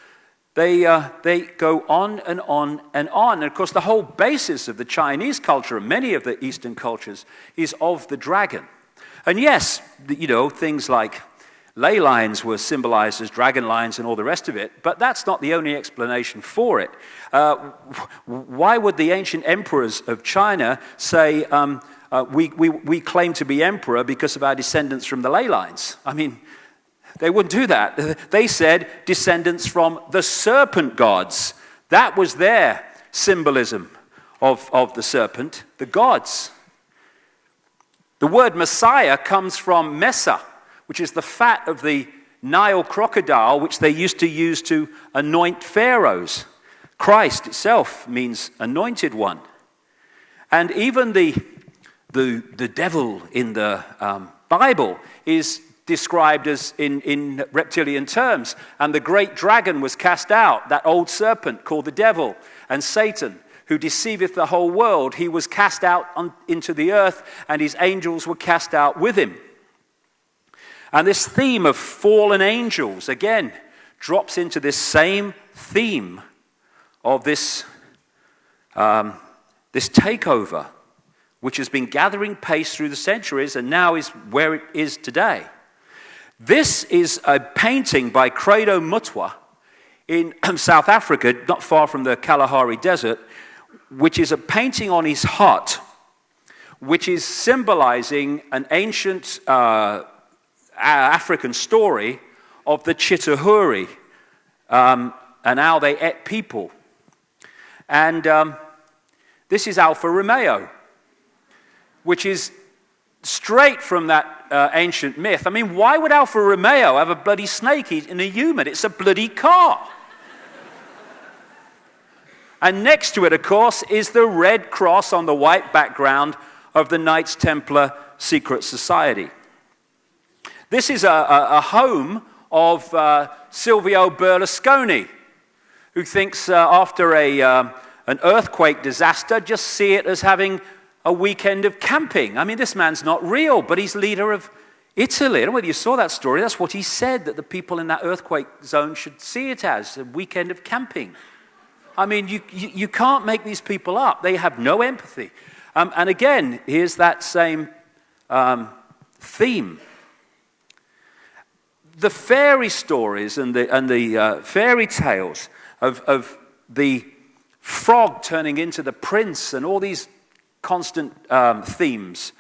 they go on and on and on. And of course, the whole basis of the Chinese culture and many of the Eastern cultures is of the dragon. And yes, things like ley lines were symbolized as dragon lines and all the rest of it, but that's not the only explanation for it. Why would the ancient emperors of China say, we claim to be emperor because of our descendants from the ley lines? I mean, they wouldn't do that. They said descendants from the serpent gods. That was their symbolism of the serpent, the gods. The word Messiah comes from Messa, which is the fat of the Nile crocodile, which they used to use to anoint pharaohs. Christ itself means anointed one. And even the devil in the Bible is described as in reptilian terms. And the great dragon was cast out, that old serpent called the devil, and Satan, who deceiveth the whole world, he was cast out into the earth, and his angels were cast out with him. And this theme of fallen angels, again, drops into this same theme of this takeover, which has been gathering pace through the centuries and now is where it is today. This is a painting by Credo Mutwa in South Africa, not far from the Kalahari Desert, which is a painting on his hut, which is symbolizing an ancient African story of the Chitahuri and how they ate people. And this is Alfa Romeo, which is straight from that ancient myth. I mean, why would Alfa Romeo have a bloody snake in a human? It's a bloody car. And next to it, of course, is the red cross on the white background of the Knights Templar secret society. This is a home of Silvio Berlusconi, who thinks after an earthquake disaster, just see it as having a weekend of camping. I mean, this man's not real, but he's leader of Italy. I don't know whether you saw that story. That's what he said, that the people in that earthquake zone should see it as a weekend of camping. I mean, you can't make these people up. They have no empathy. And again, here's that same theme. The fairy stories and the fairy tales of the frog turning into the prince and all these constant themes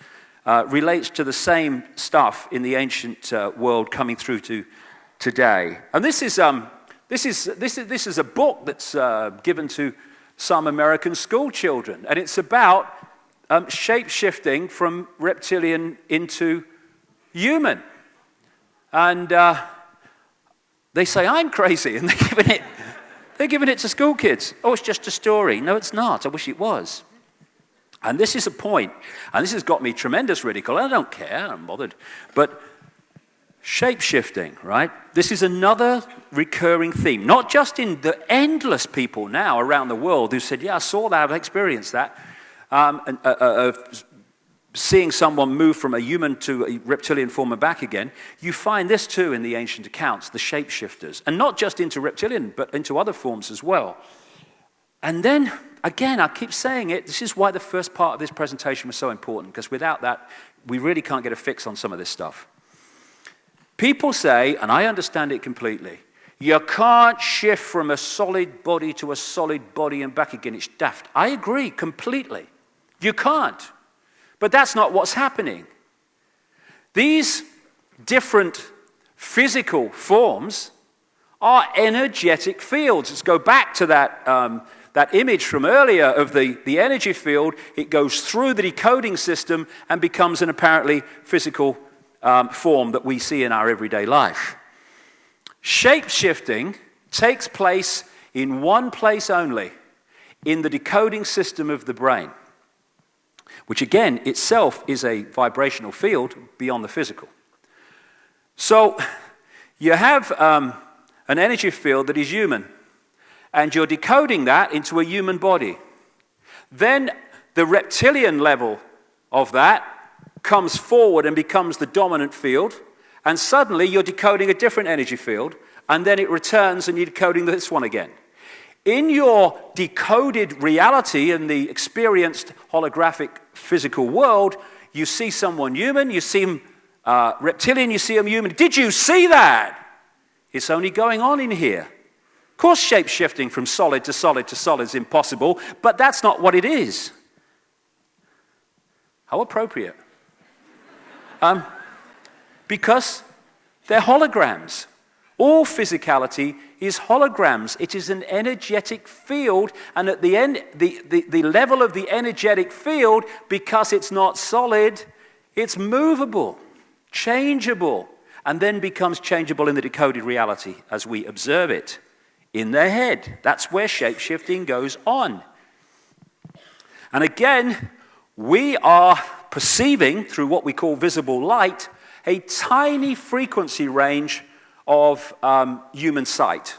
relates to the same stuff in the ancient world coming through to today. And this is a book that's given to some American school children, and it's about shape-shifting from reptilian into human. And they say I'm crazy, and they're giving it They're giving it to school kids. Oh, it's just a story. No, it's not. I wish it was. And this is a point, and this has got me tremendous ridicule. I don't care, I'm bothered. But shape-shifting, right? This is another recurring theme, not just in the endless people now around the world who said, yeah, I saw that, I've experienced that, seeing someone move from a human to a reptilian form and back again. You find this too in the ancient accounts, the shapeshifters, and not just into reptilian, but into other forms as well. And then, again, I keep saying it, this is why the first part of this presentation was so important, because without that, we really can't get a fix on some of this stuff. People say, and I understand it completely, you can't shift from a solid body to a solid body and back again. It's daft. I agree completely. You can't. But that's not what's happening. These different physical forms are energetic fields. Let's go back to that image from earlier of the energy field. It goes through the decoding system and becomes an apparently physical form that we see in our everyday life. Shape-shifting takes place in one place only, in the decoding system of the brain, which again itself is a vibrational field beyond the physical. So you have an energy field that is human, and you're decoding that into a human body. Then the reptilian level of that comes forward and becomes the dominant field, and suddenly you're decoding a different energy field, and then it returns and you're decoding this one again. In your decoded reality in the experienced holographic physical world, you see someone human, you see him reptilian, you see him human. Did you see that? It's only going on in here. Of course, shape-shifting from solid to solid to solid is impossible, but that's not what it is. How appropriate. Because they're holograms. All physicality is holograms. It is an energetic field, and at the end, the level of the energetic field, because it's not solid, it's movable, changeable, and then becomes changeable in the decoded reality as we observe it in their head. That's where shape-shifting goes on. And again, we are perceiving, through what we call visible light, a tiny frequency range of human sight,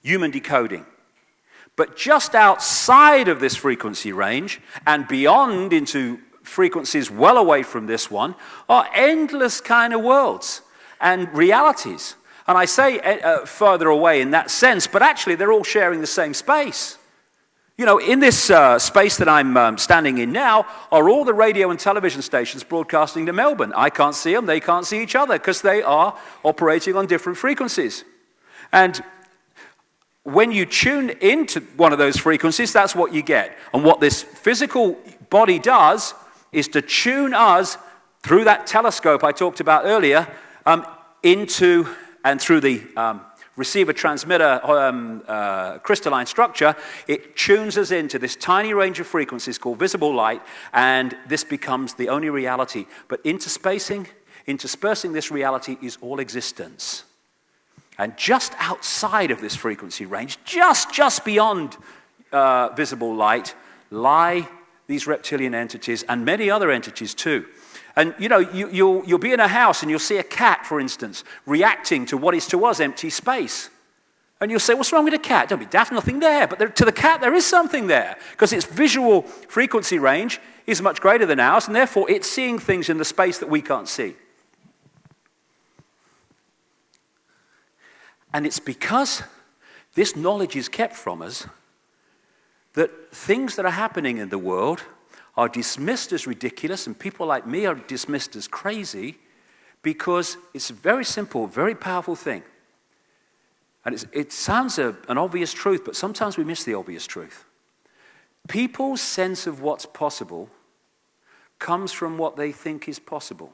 human decoding. But just outside of this frequency range and beyond into frequencies well away from this one are endless kind of worlds and realities. And I say further away in that sense, but actually they're all sharing the same space. You know, in this space that I'm standing in now are all the radio and television stations broadcasting to Melbourne. I can't see them, they can't see each other because they are operating on different frequencies. And when you tune into one of those frequencies, that's what you get. And what this physical body does is to tune us through that telescope I talked about earlier into and through the receiver-transmitter crystalline structure, it tunes us into this tiny range of frequencies called visible light, and this becomes the only reality. But interspersing this reality is all existence. And just outside of this frequency range, just beyond visible light, lie these reptilian entities and many other entities too. And, you know, you'll be in a house and you'll see a cat, for instance, reacting to what is to us empty space. And you'll say, what's wrong with the cat? Don't be daft, nothing there. But to the cat, there is something there because its visual frequency range is much greater than ours, and therefore it's seeing things in the space that we can't see. And it's because this knowledge is kept from us that things that are happening in the world are dismissed as ridiculous, and people like me are dismissed as crazy because it's a very simple, very powerful thing. And it sounds an obvious truth, but sometimes we miss the obvious truth. People's sense of what's possible comes from what they think is possible.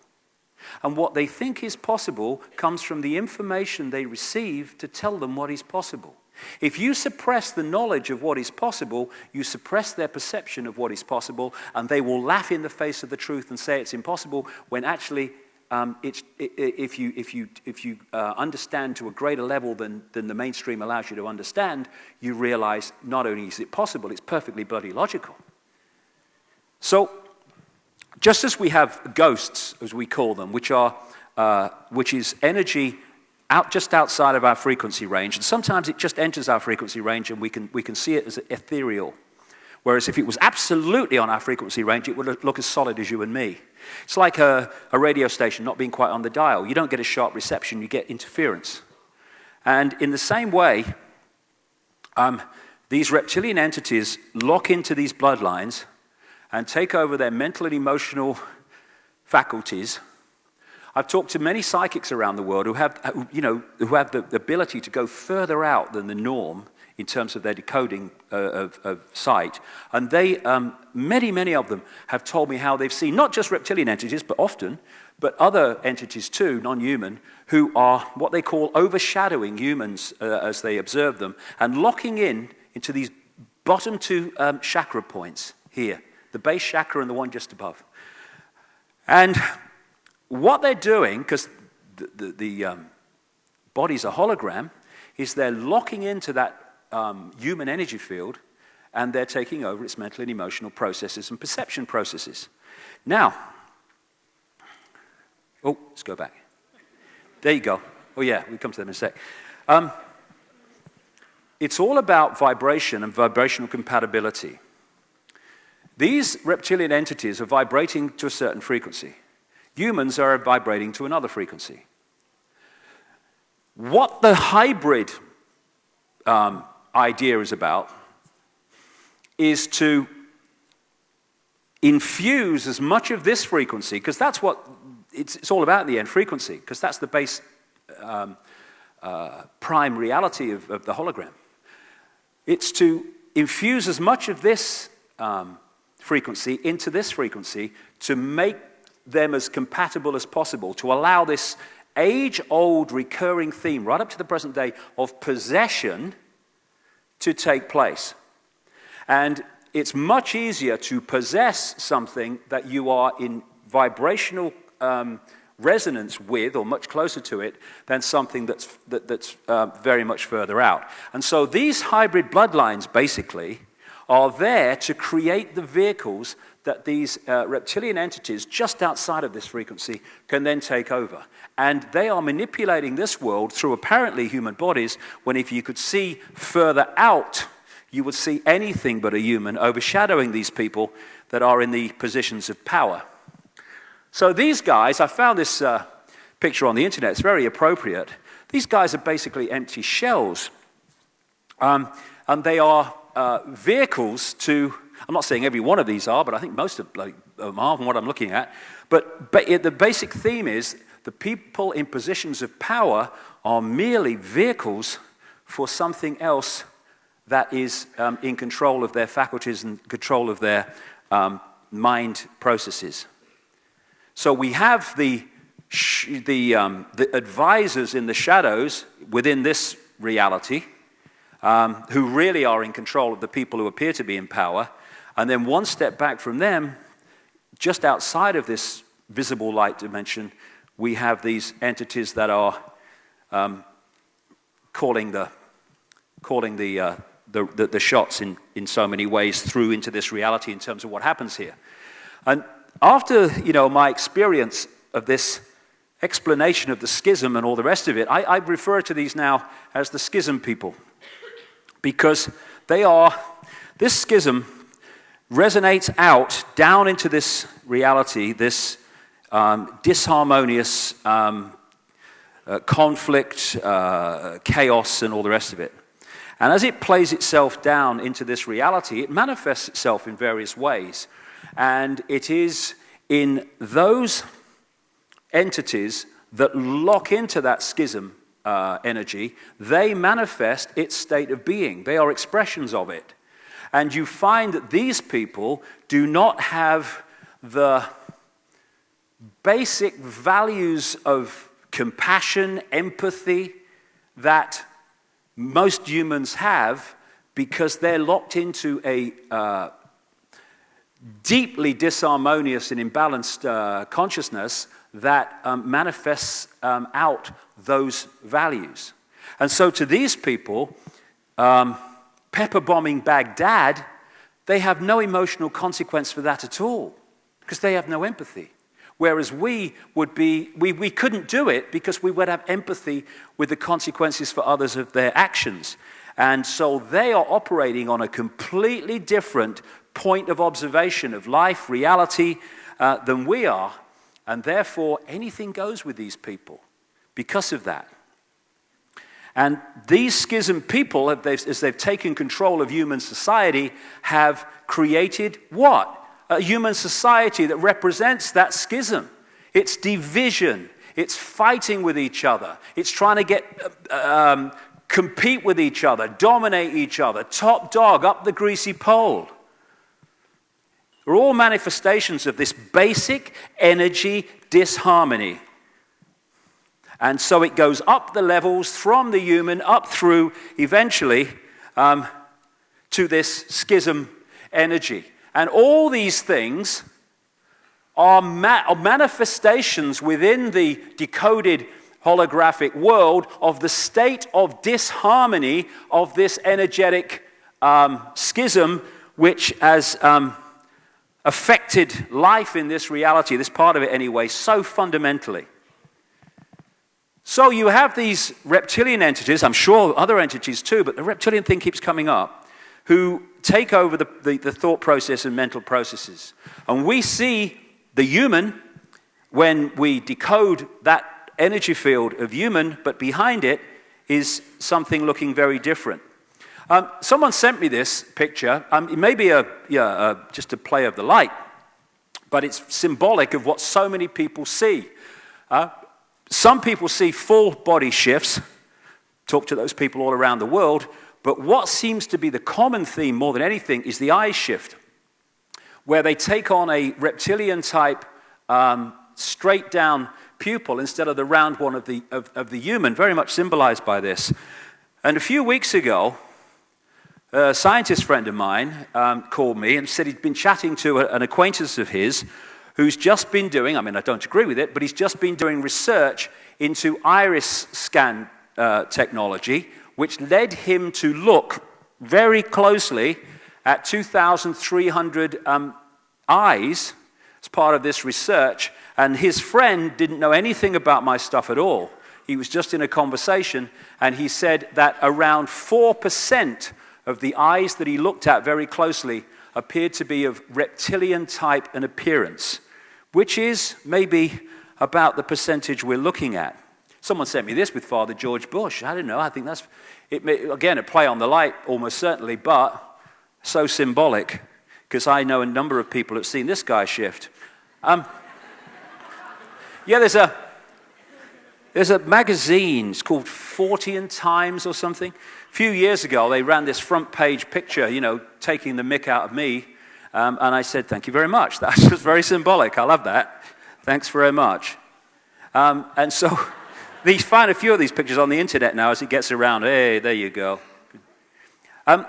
And what they think is possible comes from the information they receive to tell them what is possible. If you suppress the knowledge of what is possible, you suppress their perception of what is possible, and they will laugh in the face of the truth and say it's impossible, when actually if you understand to a greater level than the mainstream allows you to understand, you realize not only is it possible, it's perfectly bloody logical. So, just as we have ghosts, as we call them, which is energy just outside of our frequency range, and sometimes it just enters our frequency range, and we can see it as ethereal. Whereas if it was absolutely on our frequency range, it would look as solid as you and me. It's like a radio station not being quite on the dial. You don't get a sharp reception, you get interference. And in the same way, these reptilian entities lock into these bloodlines and take over their mental and emotional faculties. I've talked to many psychics around the world who have the ability to go further out than the norm in terms of their decoding of sight. And they, many of them have told me how they've seen not just reptilian entities, but other entities too, non-human, who are what they call overshadowing humans as they observe them, and locking into these bottom two chakra points here, the base chakra and the one just above. And what they're doing, because the body's a hologram, is they're locking into that human energy field, and they're taking over its mental and emotional processes and perception processes. Now, let's go back. There you go. Oh yeah, we'll come to that in a sec. It's all about vibration and vibrational compatibility. These reptilian entities are vibrating to a certain frequency. Humans are vibrating to another frequency. What the hybrid idea is about is to infuse as much of this frequency, because that's what it's all about in the end, frequency, because that's the base prime reality of the hologram. It's to infuse as much of this frequency into this frequency to make them as compatible as possible, to allow this age-old recurring theme right up to the present day of possession to take place. And it's much easier to possess something that you are in vibrational resonance with, or much closer to it, than something that's very much further out. And so these hybrid bloodlines basically are there to create the vehicles that these reptilian entities just outside of this frequency can then take over. And they are manipulating this world through apparently human bodies, when if you could see further out, you would see anything but a human overshadowing these people that are in the positions of power. So these guys, I found this picture on the internet, it's very appropriate. These guys are basically empty shells. And they are vehicles to, I'm not saying every one of these are, but I think most of them are from what I'm looking at. But the basic theme is the people in positions of power are merely vehicles for something else that is in control of their faculties and control of their mind processes. So we have the advisors in the shadows within this reality, who really are in control of the people who appear to be in power. And then one step back from them, just outside of this visible light dimension, we have these entities that are calling the shots in so many ways through into this reality in terms of what happens here. And after my experience of this explanation of the schism and all the rest of it, I refer to these now as the schism people, because this schism resonates out down into this reality, this disharmonious conflict, chaos, and all the rest of it. And as it plays itself down into this reality, it manifests itself in various ways. And it is in those entities that lock into that schism energy, they manifest its state of being. They are expressions of it. And you find that these people do not have the basic values of compassion, empathy that most humans have, because they're locked into a deeply disharmonious and imbalanced consciousness that manifests out those values. And so to these people, pepper bombing Baghdad, they have no emotional consequence for that at all, because they have no empathy. Whereas we couldn't do it because we would have empathy with the consequences for others of their actions. And so they are operating on a completely different point of observation of life, reality, than we are. And therefore, anything goes with these people because of that. And these schism people, as they've taken control of human society, have created what? A human society that represents that schism. It's division. It's fighting with each other. It's trying to compete with each other, dominate each other, top dog, up the greasy pole. They're all manifestations of this basic energy disharmony. And so it goes up the levels from the human up through eventually to this schism energy. And all these things are manifestations within the decoded holographic world of the state of disharmony of this energetic schism, which has affected life in this reality, this part of it anyway, so fundamentally. So you have these reptilian entities, I'm sure other entities too, but the reptilian thing keeps coming up, who take over the thought process and mental processes. And we see the human when we decode that energy field of human, but behind it is something looking very different. Someone sent me this picture. It may be just a play of the light, but it's symbolic of what so many people see. Some people see full body shifts. Talk to those people all around the world. But what seems to be the common theme more than anything is the eye shift, where they take on a reptilian type straight down pupil instead of the round one of the human, very much symbolized by this. And a few weeks ago, a scientist friend of mine called me and said he'd been chatting to an acquaintance of his who's just been doing, I don't agree with it, but he's just been doing research into iris scan technology, which led him to look very closely at 2,300 eyes as part of this research. And his friend didn't know anything about my stuff at all. He was just in a conversation, and he said that around 4% of the eyes that he looked at very closely appeared to be of reptilian type and appearance, which is maybe about the percentage we're looking at. Someone sent me this with Father George Bush. I don't know. I think that's, again, a play on the light, almost certainly, but so symbolic, because I know a number of people have seen this guy shift. There's a magazine. It's called 40 Times or something. A few years ago, they ran this front page picture, taking the mick out of me. And I said, thank you very much. That's just very symbolic. I love that. Thanks very much. And so you find a few of these pictures on the internet now as it gets around. Hey, there you go. And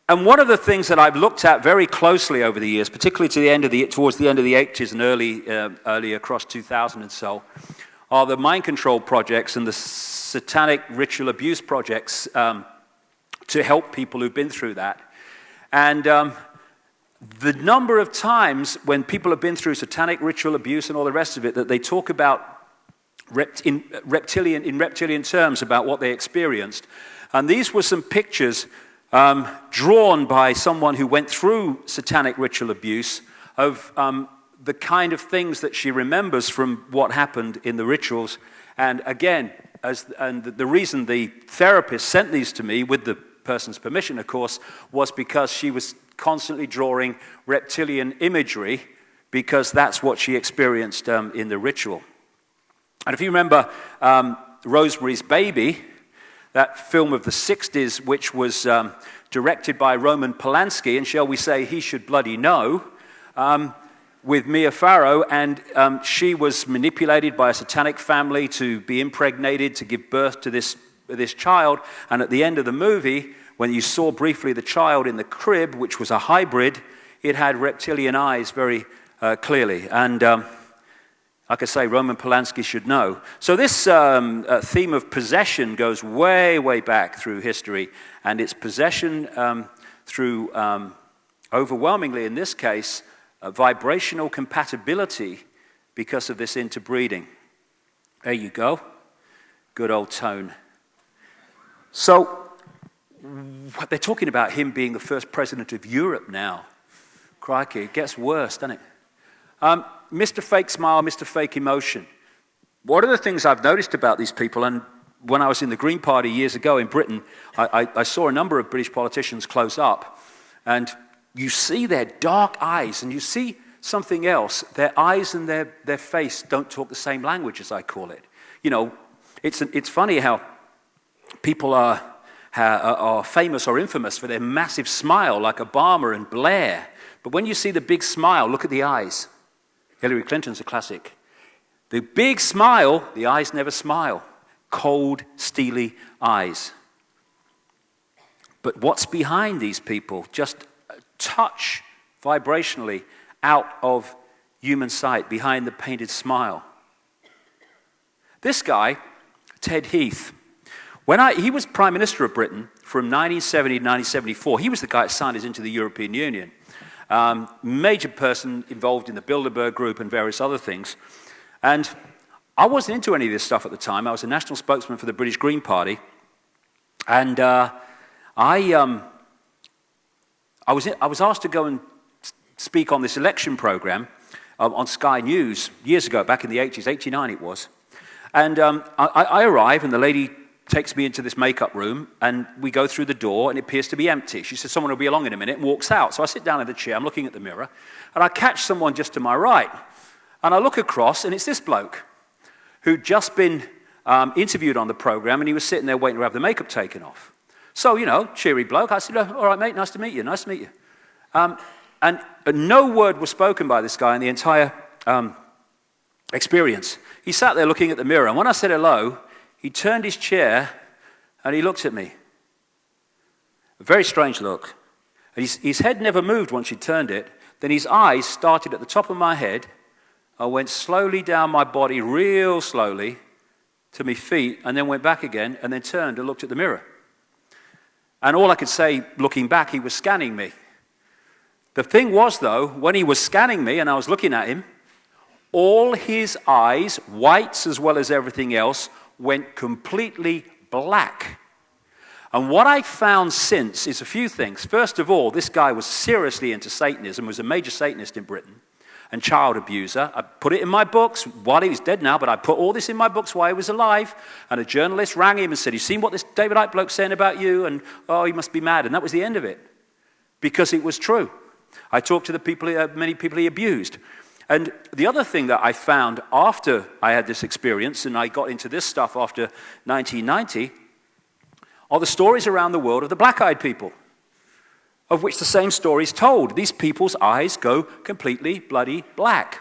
one of the things that I've looked at very closely over the years, particularly towards the end of the 80s and early across 2000 and so, are the mind control projects and the satanic ritual abuse projects to help people who've been through that. And the number of times when people have been through satanic ritual abuse and all the rest of it, that they talk about in reptilian terms about what they experienced. And these were some pictures drawn by someone who went through satanic ritual abuse of the kind of things that she remembers from what happened in the rituals. And again, the reason the therapist sent these to me, with the person's permission, of course, was because she was constantly drawing reptilian imagery, because that's what she experienced in the ritual. And if you remember Rosemary's Baby, that film of the 60s, which was directed by Roman Polanski, and shall we say he should bloody know, with Mia Farrow, and she was manipulated by a satanic family to be impregnated, to give birth to this child, and at the end of the movie, when you saw briefly the child in the crib, which was a hybrid, it had reptilian eyes very clearly. And Like I say, Roman Polanski should know. So this theme of possession goes way, way back through history, and it's possession through, overwhelmingly in this case, vibrational compatibility because of this interbreeding. There you go. Good old tone. So they're talking about him being the first president of Europe now. Crikey, it gets worse, doesn't it? Mr. Fake Smile, Mr. Fake Emotion. One of the things I've noticed about these people, and when I was in the Green Party years ago in Britain, I saw a number of British politicians close up, and you see their dark eyes, and you see something else. Their eyes and their face don't talk the same language, as I call it. You know, it's funny how people are famous or infamous for their massive smile, like Obama and Blair. But when you see the big smile, look at the eyes. Hillary Clinton's a classic. The big smile, the eyes never smile. Cold, steely eyes. But what's behind these people? Just a touch vibrationally out of human sight, behind the painted smile. This guy, Ted Heath, he was Prime Minister of Britain from 1970 to 1974. He was the guy that signed us into the European Union. Major person involved in the Bilderberg Group and various other things. And I wasn't into any of this stuff at the time. I was a national spokesman for the British Green Party. And I was asked to go and speak on this election program on Sky News years ago, back in the 80s, 89 it was. And I arrive, and the lady takes me into this makeup room, and we go through the door, and it appears to be empty. She says, someone will be along in a minute, and walks out. So I sit down in the chair, I'm looking at the mirror, and I catch someone just to my right. And I look across, and it's this bloke who'd just been interviewed on the program, and he was sitting there waiting to have the makeup taken off. So, you know, cheery bloke. I said, oh, all right, mate, nice to meet you, nice to meet you. And no word was spoken by this guy in the entire experience. He sat there looking at the mirror, and when I said hello, he turned his chair and he looked at me. A very strange look. And his head never moved once he turned it. Then his eyes started at the top of my head. I went slowly down my body, real slowly, to my feet, and then went back again, and then turned and looked at the mirror. And all I could say, looking back, he was scanning me. The thing was, though, when he was scanning me and I was looking at him, all his eyes, whites as well as everything else, went completely black. And what I found since is a few things. First of all, this guy was seriously into Satanism, was a major Satanist in Britain, and child abuser. I put it in my books while he was dead now, but I put all this in my books while he was alive. And a journalist rang him and said, you seen what this David Icke bloke's saying about you? And, oh, he must be mad. And that was the end of it, because it was true. I talked to many people he abused. And the other thing that I found after I had this experience, and I got into this stuff after 1990, are the stories around the world of the black-eyed people, of which the same story is told. These people's eyes go completely bloody black.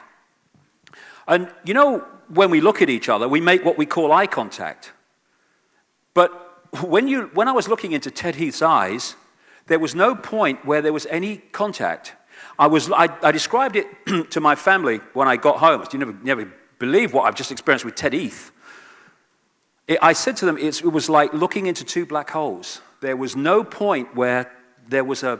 And you know, when we look at each other, we make what we call eye contact. But when I was looking into Ted Heath's eyes, there was no point where there was any contact. I described it to my family when I got home. You never believe what I've just experienced with Ted Heath. I said to them, it was like looking into two black holes. There was no point where there was a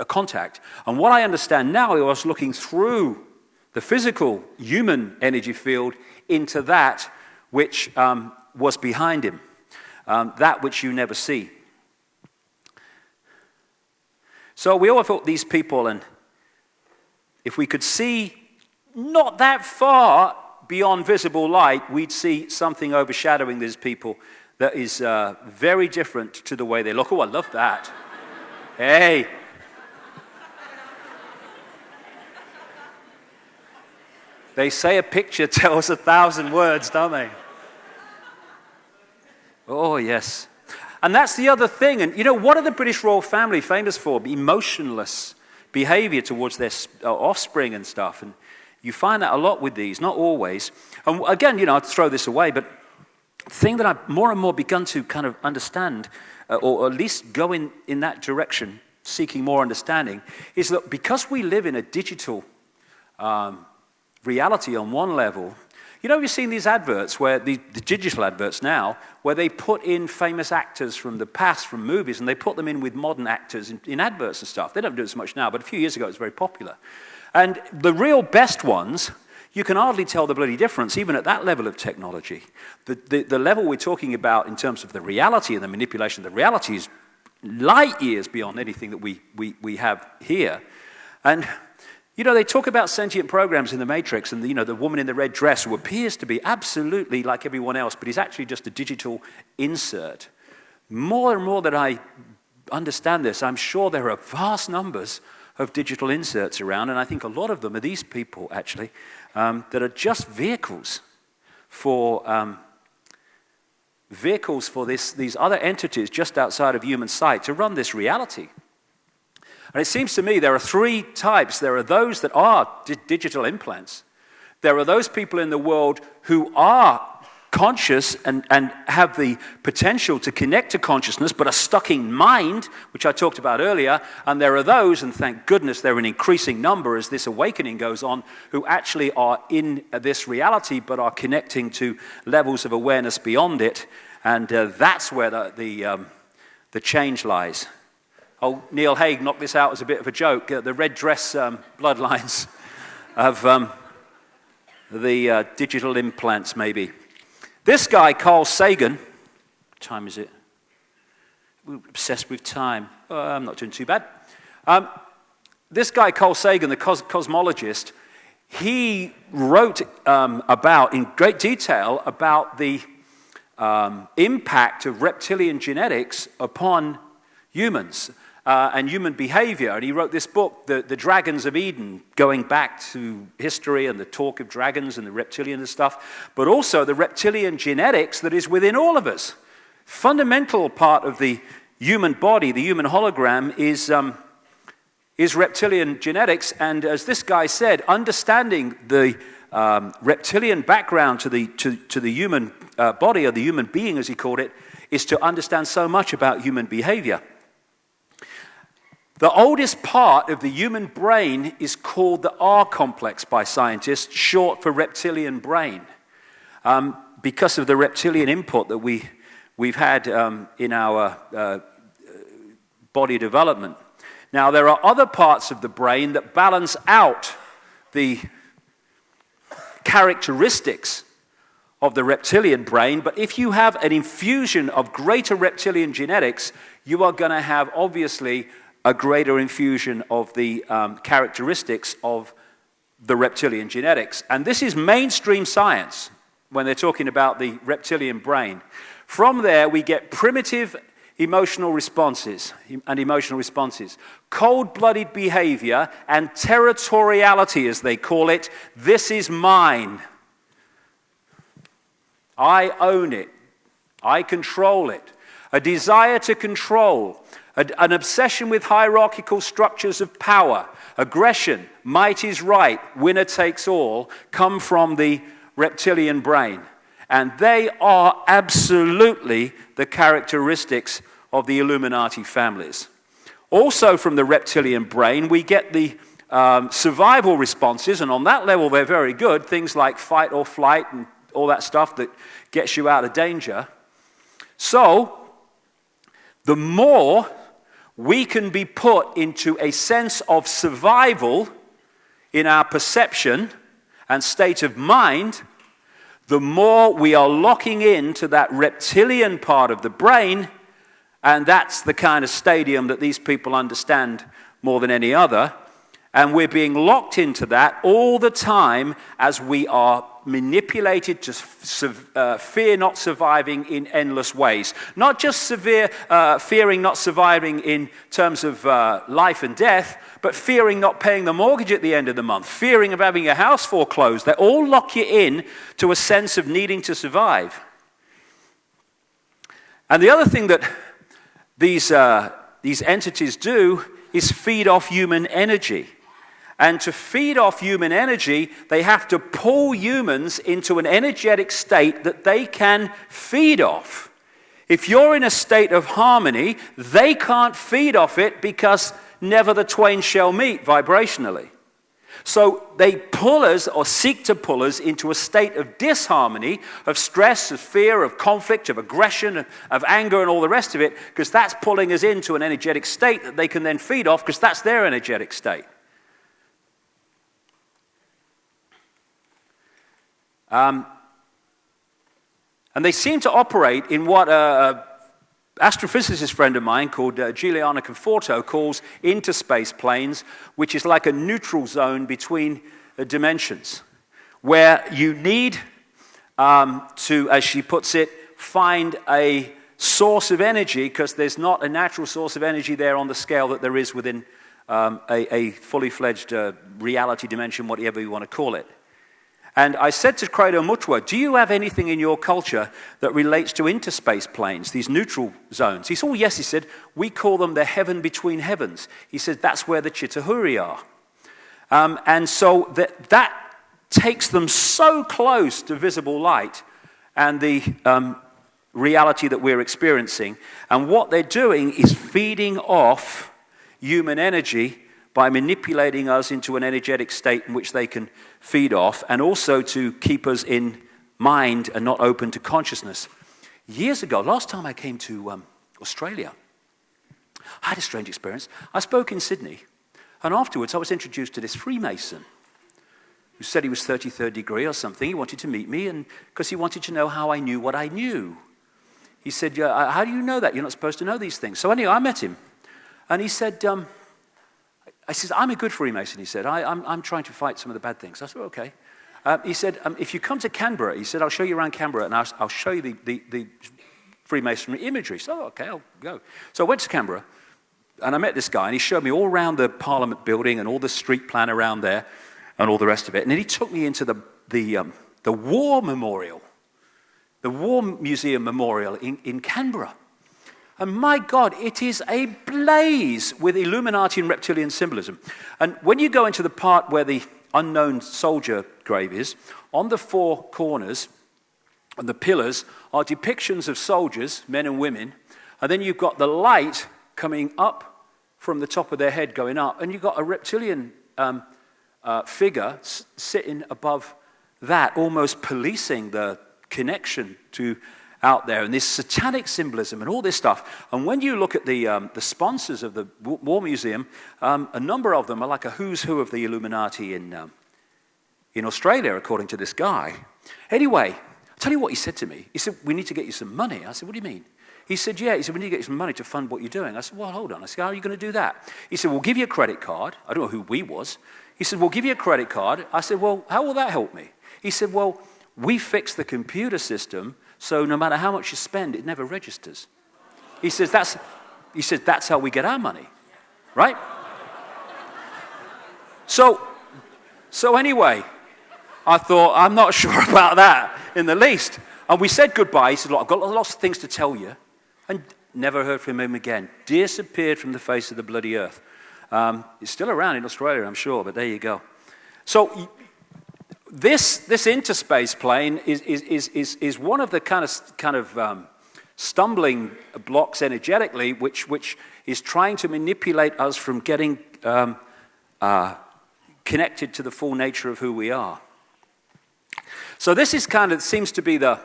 contact. And what I understand now, I was looking through the physical human energy field into that which was behind him, that which you never see. So we all thought these people, and if we could see not that far beyond visible light, we'd see something overshadowing these people that is very different to the way they look. Oh, I love that. Hey. They say a picture tells 1,000 words, don't they? Oh, yes. And that's the other thing. And, you know, what are the British royal family famous for? Emotionless behavior towards their offspring and stuff. And you find that a lot with these, not always. And again, you know, I'd throw this away, but the thing that I've more and more begun to kind of understand, or at least go in that direction, seeking more understanding, is that because we live in a digital reality on one level. You know, you've seen these adverts, where the digital adverts now, where they put in famous actors from the past, from movies, and they put them in with modern actors in adverts and stuff. They don't do it so much now, but a few years ago it was very popular. And the real best ones, you can hardly tell the bloody difference, even at that level of technology. The level we're talking about in terms of the reality and the manipulation of the reality is light years beyond anything that we have here. And you know, they talk about sentient programs in the Matrix, and the woman in the red dress who appears to be absolutely like everyone else, but is actually just a digital insert. More and more that I understand this, I'm sure there are vast numbers of digital inserts around, and I think a lot of them are these people, actually, that are just vehicles for these other entities just outside of human sight to run this reality. And it seems to me there are three types. There are those that are digital implants. There are those people in the world who are conscious and have the potential to connect to consciousness, but are stuck in mind, which I talked about earlier. And there are those, and thank goodness they're an increasing number as this awakening goes on, who actually are in this reality, but are connecting to levels of awareness beyond it. And that's where the change lies. Oh, Neil Haig knocked this out as a bit of a joke. The red dress bloodlines of the digital implants, maybe. This guy, Carl Sagan, what time is it? We're obsessed with time. I'm not doing too bad. This guy, Carl Sagan, the cosmologist, he wrote in great detail about the impact of reptilian genetics upon humans. And human behavior. And he wrote this book, The Dragons of Eden, going back to history and the talk of dragons and the reptilian and stuff, but also the reptilian genetics that is within all of us. Fundamental part of the human body, the human hologram, is reptilian genetics. And as this guy said, understanding the reptilian background to the human body, or the human being as he called it, is to understand so much about human behavior. The oldest part of the human brain is called the R complex by scientists, short for reptilian brain, because of the reptilian input that we've had in our body development. Now, there are other parts of the brain that balance out the characteristics of the reptilian brain, but if you have an infusion of greater reptilian genetics, you are going to have, obviously, a greater infusion of the characteristics of the reptilian genetics. And this is mainstream science when they're talking about the reptilian brain. From there, we get primitive emotional responses, cold-blooded behavior, and territoriality, as they call it. This is mine. I own it. I control it. A desire to control. An obsession with hierarchical structures of power, aggression, might is right, winner takes all, come from the reptilian brain. And they are absolutely the characteristics of the Illuminati families. Also from the reptilian brain, we get the survival responses, and on that level they're very good, things like fight or flight and all that stuff that gets you out of danger. So, the more we can be put into a sense of survival in our perception and state of mind, the more we are locking into that reptilian part of the brain, and that's the kind of stadium that these people understand more than any other. And we're being locked into that all the time as we are manipulated to fear not surviving in endless ways. Not just fearing not surviving in terms of life and death, but fearing not paying the mortgage at the end of the month, fearing of having a house foreclosed. They all lock you in to a sense of needing to survive. And the other thing that these entities do is feed off human energy. And to feed off human energy, they have to pull humans into an energetic state that they can feed off. If you're in a state of harmony, they can't feed off it because never the twain shall meet vibrationally. So they pull us or seek to pull us into a state of disharmony, of stress, of fear, of conflict, of aggression, of anger and all the rest of it, because that's pulling us into an energetic state that they can then feed off because that's their energetic state. And they seem to operate in what an astrophysicist friend of mine called Giuliano Conforto calls interspace planes, which is like a neutral zone between dimensions, where you need to, as she puts it, find a source of energy, because there's not a natural source of energy there on the scale that there is within a fully fledged reality dimension, whatever you want to call it. And I said to Credo Mutwa, do you have anything in your culture that relates to interspace planes, these neutral zones? He said, oh, yes, he said, we call them the heaven between heavens. He said, that's where the Chitahuri are. And so that takes them so close to visible light and the reality that we're experiencing. And what they're doing is feeding off human energy by manipulating us into an energetic state in which they can feed off, and also to keep us in mind and not open to consciousness. Years ago, last time I came to Australia, I had a strange experience. I spoke in Sydney, and afterwards I was introduced to this Freemason who said he was 33rd degree or something. He wanted to meet me, and because he wanted to know how I knew what I knew. He said, how do you know that? You're not supposed to know these things. So anyway, I met him, and he said, I said, I'm a good Freemason, he said. I'm trying to fight some of the bad things. I said, okay. He said, if you come to Canberra, he said, I'll show you around Canberra, and I'll show you the Freemasonry imagery. So, okay, I'll go. So I went to Canberra, and I met this guy, and he showed me all around the Parliament building and all the street plan around there and all the rest of it. And then he took me into the War Memorial, the War Museum Memorial in Canberra. And my God, it is a blaze with Illuminati and reptilian symbolism. And when you go into the part where the unknown soldier grave is, on the four corners and the pillars are depictions of soldiers, men and women, and then you've got the light coming up from the top of their head going up, and you've got a reptilian figure sitting above that, almost policing the connection to out there, and this satanic symbolism and all this stuff. And when you look at the sponsors of the War Museum, a number of them are like a who's who of the Illuminati in Australia, according to this guy. Anyway, I'll tell you what he said to me. He said, we need to get you some money. I said, what do you mean? He said, yeah. He said, we need to get you some money to fund what you're doing. I said, well, hold on. I said, how are you going to do that? He said, we'll give you a credit card. I don't know who we was. He said, we'll give you a credit card. I said, well, how will that help me? He said, well, we fixed the computer system so no matter how much you spend, it never registers. He says, that's how we get our money, right? So anyway, I thought, I'm not sure about that in the least. And we said goodbye. He said, look, I've got lots of things to tell you. And never heard from him again. Disappeared from the face of the bloody earth. He's still around in Australia, I'm sure, but there you go. So this interspace plane is one of the kind of stumbling blocks energetically, which is trying to manipulate us from getting connected to the full nature of who we are. So this is seems to be the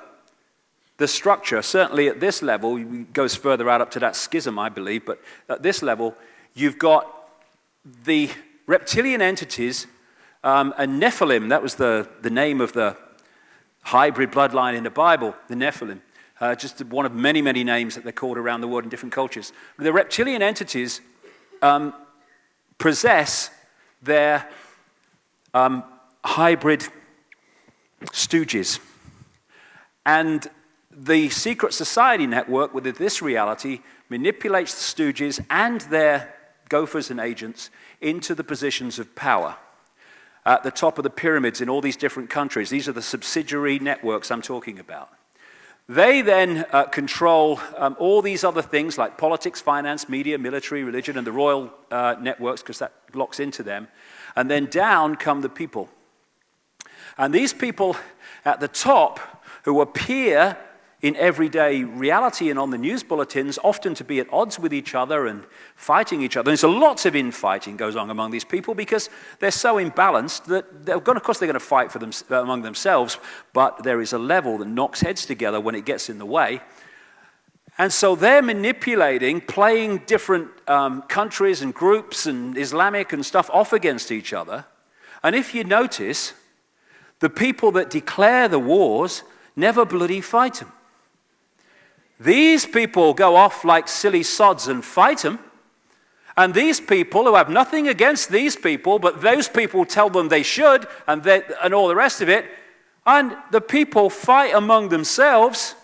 structure. Certainly at this level, it goes further out up to that schism, I believe. But at this level, you've got the reptilian entities. And Nephilim, that was the name of the hybrid bloodline in the Bible, the Nephilim. Just one of many, many names that they're called around the world in different cultures. The reptilian entities possess their hybrid stooges. And the secret society network within this reality manipulates the stooges and their gophers and agents into the positions of power at the top of the pyramids in all these different countries. These are the subsidiary networks I'm talking about. They then control all these other things like politics, finance, media, military, religion, and the royal networks, because that locks into them. And then down come the people. And these people at the top, who appear in everyday reality and on the news bulletins, often to be at odds with each other and fighting each other. And so lots of infighting goes on among these people because they're so imbalanced that of course they're going to fight for them among themselves, but there is a level that knocks heads together when it gets in the way. And so they're manipulating, playing different countries and groups and Islamic and stuff off against each other. And if you notice, the people that declare the wars never bloody fight them. These people go off like silly sods and fight them. And these people who have nothing against these people, but those people tell them they should, and all the rest of it, and the people fight among themselves,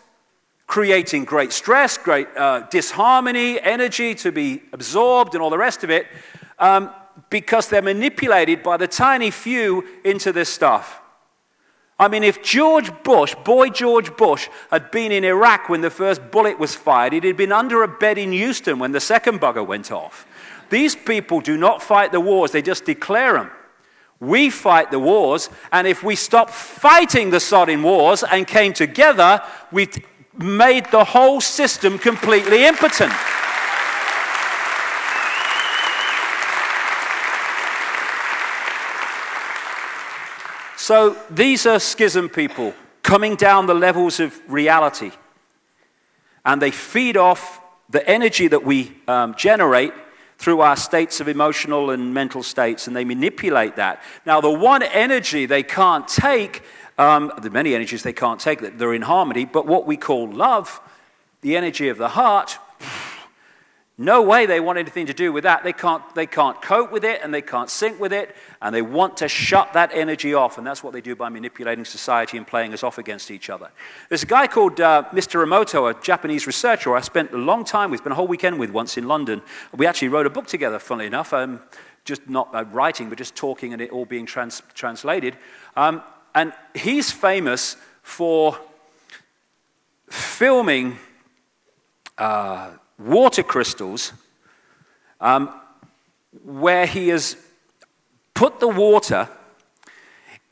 creating great stress, great disharmony, energy to be absorbed, and all the rest of it, because they're manipulated by the tiny few into this stuff. I mean, if George Bush, had been in Iraq when the first bullet was fired, he'd been under a bed in Houston when the second bugger went off. These people do not fight the wars, they just declare them. We fight the wars, and if we stop fighting the sodding wars and came together, we've made the whole system completely impotent. So these are schism people coming down the levels of reality. And they feed off the energy that we generate through our states of emotional and mental states, and they manipulate that. Now, the one energy they can't take, the many energies they can't take, that they're in harmony, but what we call love, the energy of the heart, no way they want anything to do with that. They can't cope with it, and they can't sync with it, and they want to shut that energy off, and that's what they do by manipulating society and playing us off against each other. There's a guy called Mr. Emoto, a Japanese researcher I spent a long time with, spent a whole weekend with once in London. We actually wrote a book together, funnily enough, just not writing, but just talking and it all being translated. And he's famous for filming water crystals where he has put the water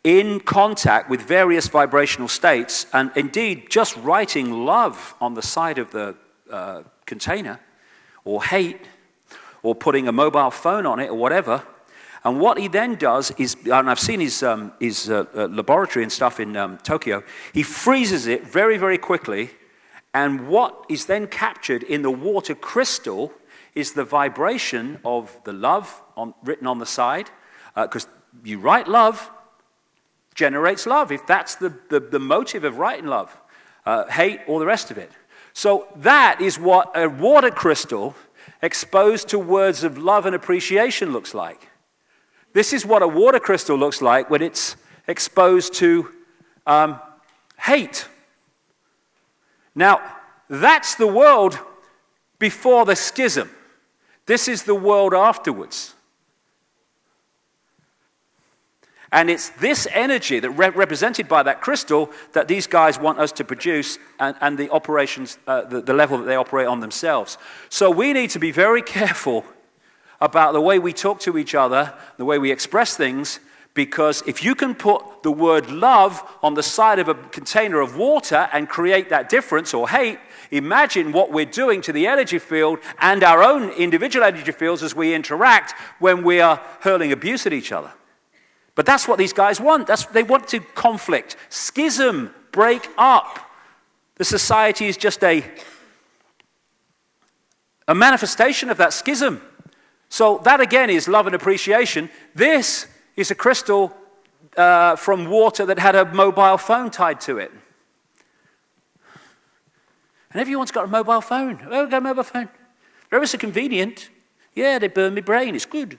in contact with various vibrational states, and indeed just writing love on the side of the container, or hate, or putting a mobile phone on it, or whatever. And what he then does is, and I've seen his laboratory and stuff in Tokyo, he freezes it very, very quickly. And what is then captured in the water crystal is the vibration of the love written on the side, because you write love, generates love, if that's the motive of writing love. Hate, all the rest of it. So that is what a water crystal exposed to words of love and appreciation looks like. This is what a water crystal looks like when it's exposed to hate. Now, that's the world before the schism. This is the world afterwards. And it's this energy that represented by that crystal that these guys want us to produce, and the operations, the level that they operate on themselves. So we need to be very careful about the way we talk to each other, the way we express things, because if you can put the word love on the side of a container of water and create that difference, or hate, imagine what we're doing to the energy field and our own individual energy fields as we interact when we are hurling abuse at each other. But that's what these guys want. They want to conflict, schism, break up. The society is just a manifestation of that schism. So that again is love and appreciation. This is a crystal from water that had a mobile phone tied to it. And everyone's got a mobile phone. Oh, got a mobile phone. They're ever so convenient. Yeah, they burn my brain. It's good.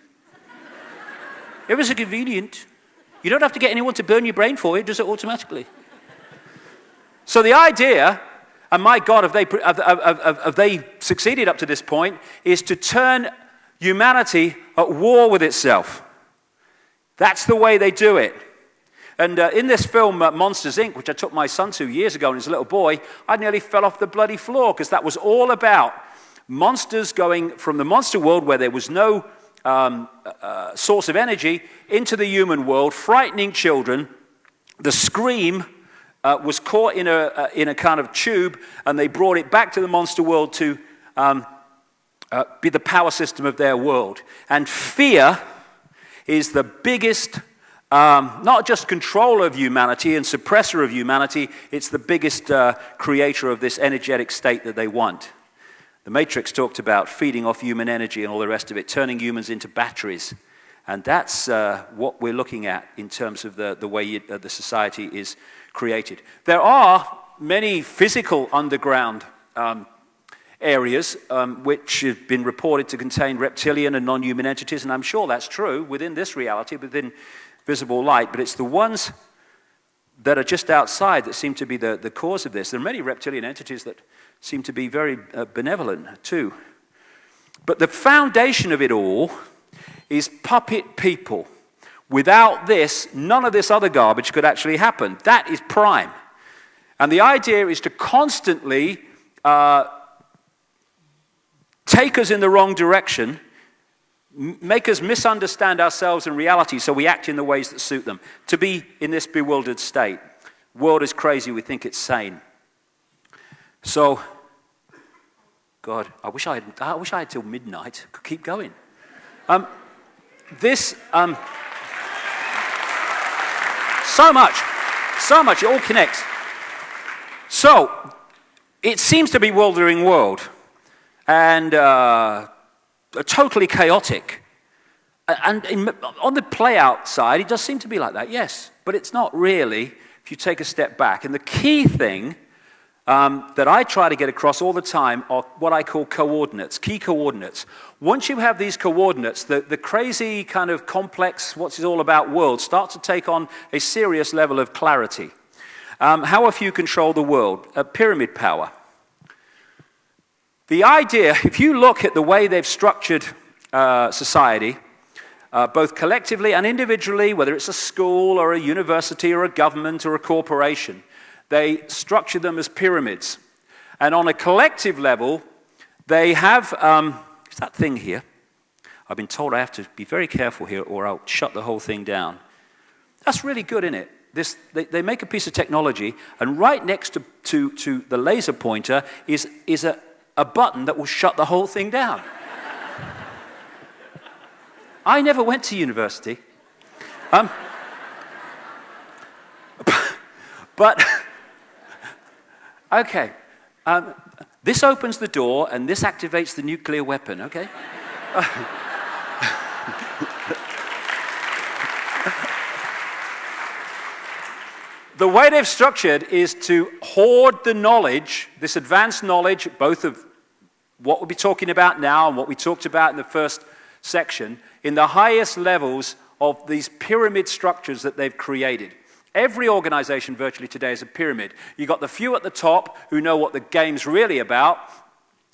Ever so convenient. You don't have to get anyone to burn your brain for you. It does it automatically. So the idea, and my God, have they succeeded up to this point, is to turn humanity at war with itself. That's the way they do it. And in this film, Monsters, Inc., which I took my son to years ago when he was a little boy, I nearly fell off the bloody floor, because that was all about monsters going from the monster world where there was no source of energy into the human world, frightening children, the scream, was caught in a kind of tube, and they brought it back to the monster world to be the power system of their world. And fear is the biggest, not just controller of humanity and suppressor of humanity, it's the biggest creator of this energetic state that they want. The Matrix talked about feeding off human energy and all the rest of it, turning humans into batteries. And that's what we're looking at in terms of the way the society is created. There are many physical underground areas which have been reported to contain reptilian and non-human entities, and I'm sure that's true within this reality, within visible light, but it's the ones that are just outside that seem to be the cause of this. There are many reptilian entities that seem to be very benevolent too. But the foundation of it all is puppet people. Without this, none of this other garbage could actually happen. That is prime. And the idea is to constantly take us in the wrong direction, make us misunderstand ourselves and reality so we act in the ways that suit them, to be in this bewildered state. World is crazy, we think it's sane. So, God, I wish I had till midnight. I could keep going. So much, it all connects. So, it seems to be a bewildering world. And totally chaotic. And on the play-out side, it does seem to be like that, yes. But it's not really, if you take a step back. And the key thing that I try to get across all the time are what I call coordinates, key coordinates. Once you have these coordinates, the crazy kind of complex, what's it all about world starts to take on a serious level of clarity. How a few control the world? Pyramid power. The idea, if you look at the way they've structured society, both collectively and individually, whether it's a school or a university or a government or a corporation, they structure them as pyramids. And on a collective level, they have, it's that thing here. I've been told I have to be very careful here or I'll shut the whole thing down. That's really good, isn't it? They make a piece of technology, and right next to the laser pointer is a button that will shut the whole thing down. I never went to university. But, okay. This opens the door and this activates the nuclear weapon, okay? The way they've structured is to hoard the knowledge, this advanced knowledge, both of what we'll be talking about now and what we talked about in the first section, in the highest levels of these pyramid structures that they've created. Every organization virtually today is a pyramid. You've got the few at the top who know what the game's really about,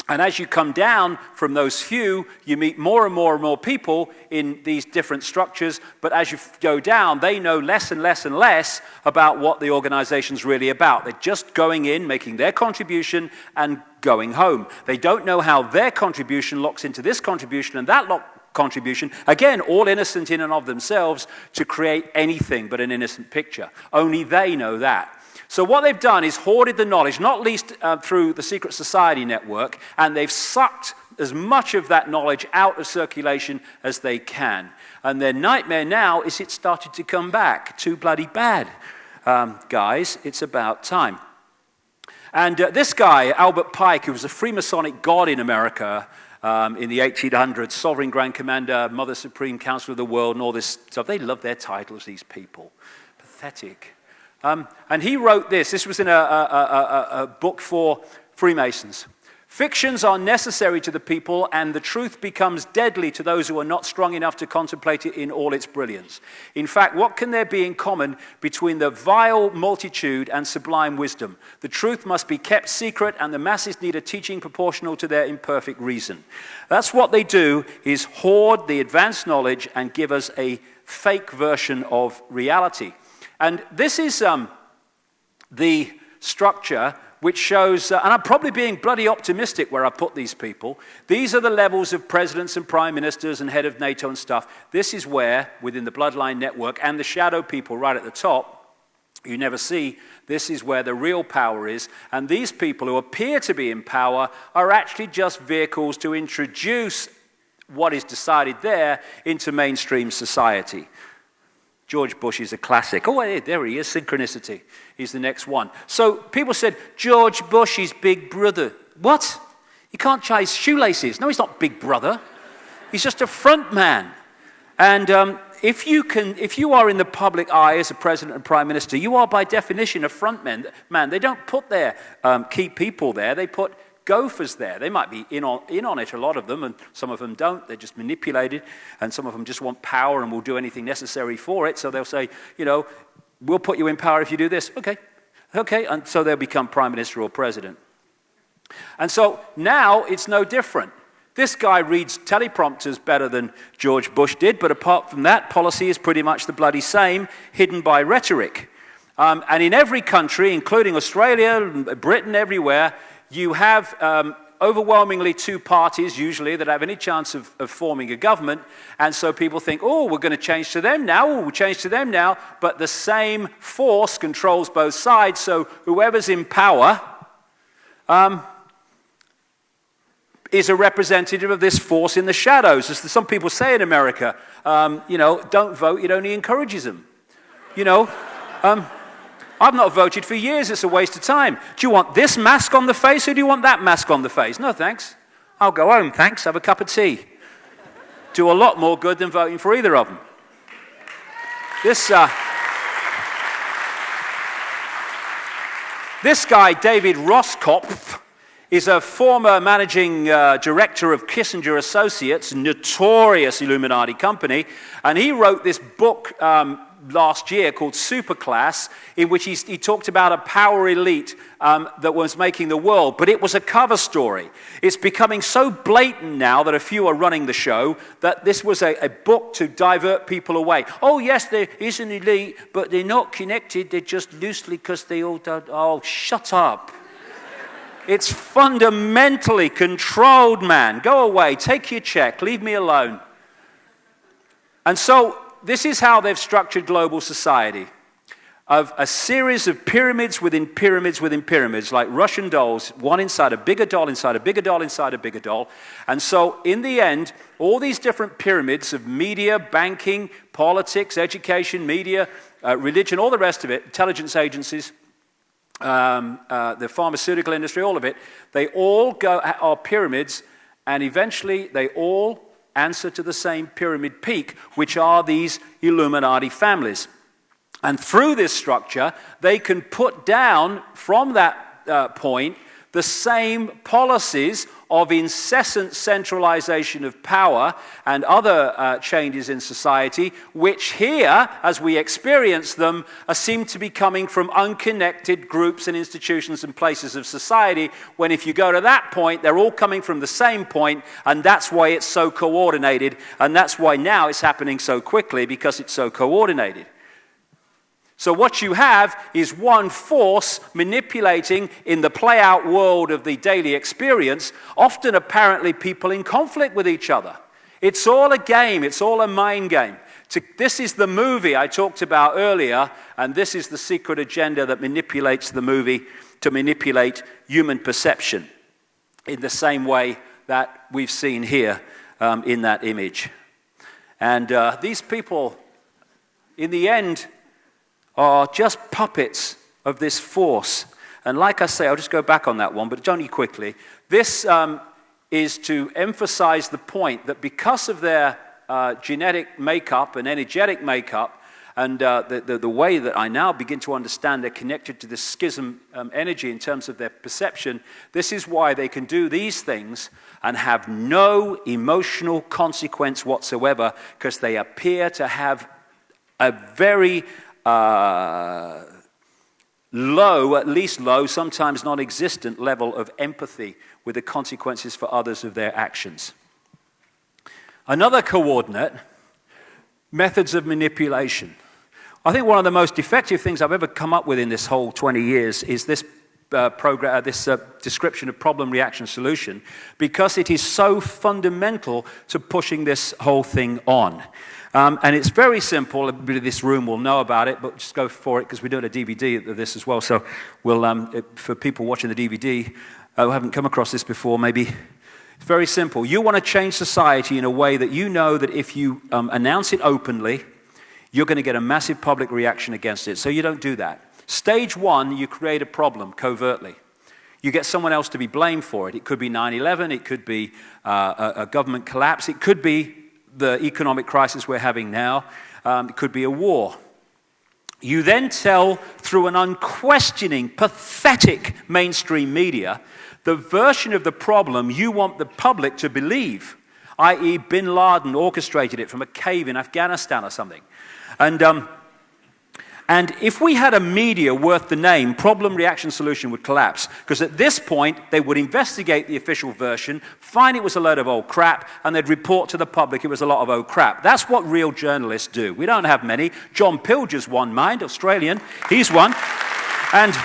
and as you come down from those few, you meet more and more and more people in these different structures, but as you go down, they know less and less and less about what the organization's really about. They're just going in, making their contribution, and going home. They don't know how their contribution locks into this contribution and that contribution, again, all innocent in and of themselves, to create anything but an innocent picture. Only they know that. So what they've done is hoarded the knowledge, not least through the secret society network, and they've sucked as much of that knowledge out of circulation as they can. And their nightmare now is it started to come back. Too bloody bad. Guys, it's about time. And this guy, Albert Pike, who was a Freemasonic god in America in the 1800s, Sovereign Grand Commander, Mother Supreme Council of the World, and all this stuff, they love their titles, these people. Pathetic. And he wrote this. This was in a book for Freemasons. Fictions are necessary to the people, and the truth becomes deadly to those who are not strong enough to contemplate it in all its brilliance. In fact, what can there be in common between the vile multitude and sublime wisdom? The truth must be kept secret, and the masses need a teaching proportional to their imperfect reason. That's what they do, is hoard the advanced knowledge and give us a fake version of reality. And this is the structure which shows, and I'm probably being bloody optimistic where I put these people. These are the levels of presidents and prime ministers and head of NATO and stuff. This is where, within the bloodline network and the shadow people right at the top, You never see. This is where the real power is. And these people who appear to be in power are actually just vehicles to introduce what is decided there into mainstream society. George Bush is a classic. Oh, there he is, synchronicity. He's the next one. So people said, George Bush is big brother. What? You can't tie his shoelaces. No, he's not big brother. He's just a front man. And if you are in the public eye as a president and prime minister, you are by definition a front man. They don't put their key people there. They put gophers there. They might be in on it, a lot of them, and some of them don't. They're just manipulated, and some of them just want power and will do anything necessary for it. So they'll say, we'll put you in power if you do this. Okay, and so they'll become prime minister or president. And so now it's no different. This guy reads teleprompters better than George Bush did, but apart from that, policy is pretty much the bloody same, hidden by rhetoric. And in every country, including Australia, Britain, everywhere, you have overwhelmingly two parties, usually, that have any chance of forming a government. And so people think, we're going to change to them now, we'll change to them now. But the same force controls both sides, so whoever's in power is a representative of this force in the shadows. As some people say in America, don't vote, it only encourages them. I've not voted for years, it's a waste of time. Do you want this mask on the face or do you want that mask on the face? No, thanks. I'll go home, thanks, have a cup of tea. Do a lot more good than voting for either of them. This guy, David Roskopf, is a former managing director of Kissinger Associates, notorious Illuminati company, and he wrote this book last year called Superclass, in which he talked about a power elite that was making the world, but it was a cover story. It's becoming so blatant now that a few are running the show that this was a book to divert people away. Oh yes, there is an elite, but they're not connected, they're just loosely because they all don't. Oh, shut up. It's fundamentally controlled, man. Go away, take your check, leave me alone. And so this is how they've structured global society, of a series of pyramids within pyramids within pyramids, like Russian dolls, one inside a bigger doll, inside a bigger doll, inside a bigger doll. And so in the end, all these different pyramids of media, banking, politics, education, media, religion, all the rest of it, intelligence agencies, the pharmaceutical industry, all of it, they all are pyramids, and eventually they all answer to the same pyramid peak, which are these Illuminati families. And through this structure, they can put down from that point the same policies of incessant centralization of power and other changes in society, which here, as we experience them, seem to be coming from unconnected groups and institutions and places of society, when if you go to that point, they're all coming from the same point, and that's why it's so coordinated, and that's why now it's happening so quickly, because it's so coordinated. So what you have is one force manipulating in the play-out world of the daily experience, often apparently people in conflict with each other. It's all a game, it's all a mind game. This is the movie I talked about earlier, and this is the secret agenda that manipulates the movie to manipulate human perception in the same way that we've seen here in that image. And these people, in the end, are just puppets of this force. And like I say, I'll just go back on that one, but only quickly. This is to emphasize the point that because of their genetic makeup and energetic makeup, and the way that I now begin to understand they're connected to this schism energy in terms of their perception, this is why they can do these things and have no emotional consequence whatsoever, because they appear to have a very low, at least low, sometimes non-existent level of empathy with the consequences for others of their actions. Another coordinate, methods of manipulation. I think one of the most effective things I've ever come up with in this whole 20 years is this description of problem, reaction, solution, because it is so fundamental to pushing this whole thing on. And it's very simple. Everybody in this room will know about it, but just go for it because we're doing a DVD of this as well. So we'll, for people watching the DVD who haven't come across this before, maybe it's very simple. You want to change society in a way that you know that if you announce it openly, you're going to get a massive public reaction against it. So you don't do that. Stage one, you create a problem covertly. You get someone else to be blamed for it. It could be 9/11. It could be a government collapse. It could be the economic crisis we're having now. It could be a war. You then tell, through an unquestioning, pathetic mainstream media, the version of the problem you want the public to believe, i.e. bin Laden orchestrated it from a cave in Afghanistan or something. And if we had a media worth the name, problem, reaction, solution would collapse. Because at this point, they would investigate the official version, find it was a load of old crap, and they'd report to the public it was a lot of old crap. That's what real journalists do. We don't have many. John Pilger's one, mind, Australian. He's one. And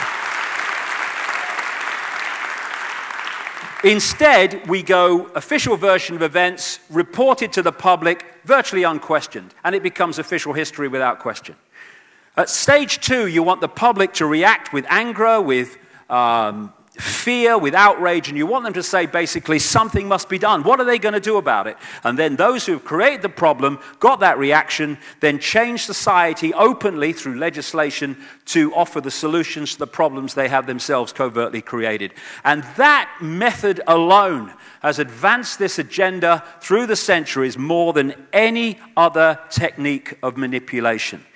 instead, we go official version of events, reported to the public, virtually unquestioned. And it becomes official history without question. At stage two, you want the public to react with anger, with fear, with outrage, and you want them to say, basically, something must be done. What are they going to do about it? And then those who have created the problem, got that reaction, then change society openly through legislation to offer the solutions to the problems they have themselves covertly created. And that method alone has advanced this agenda through the centuries more than any other technique of manipulation.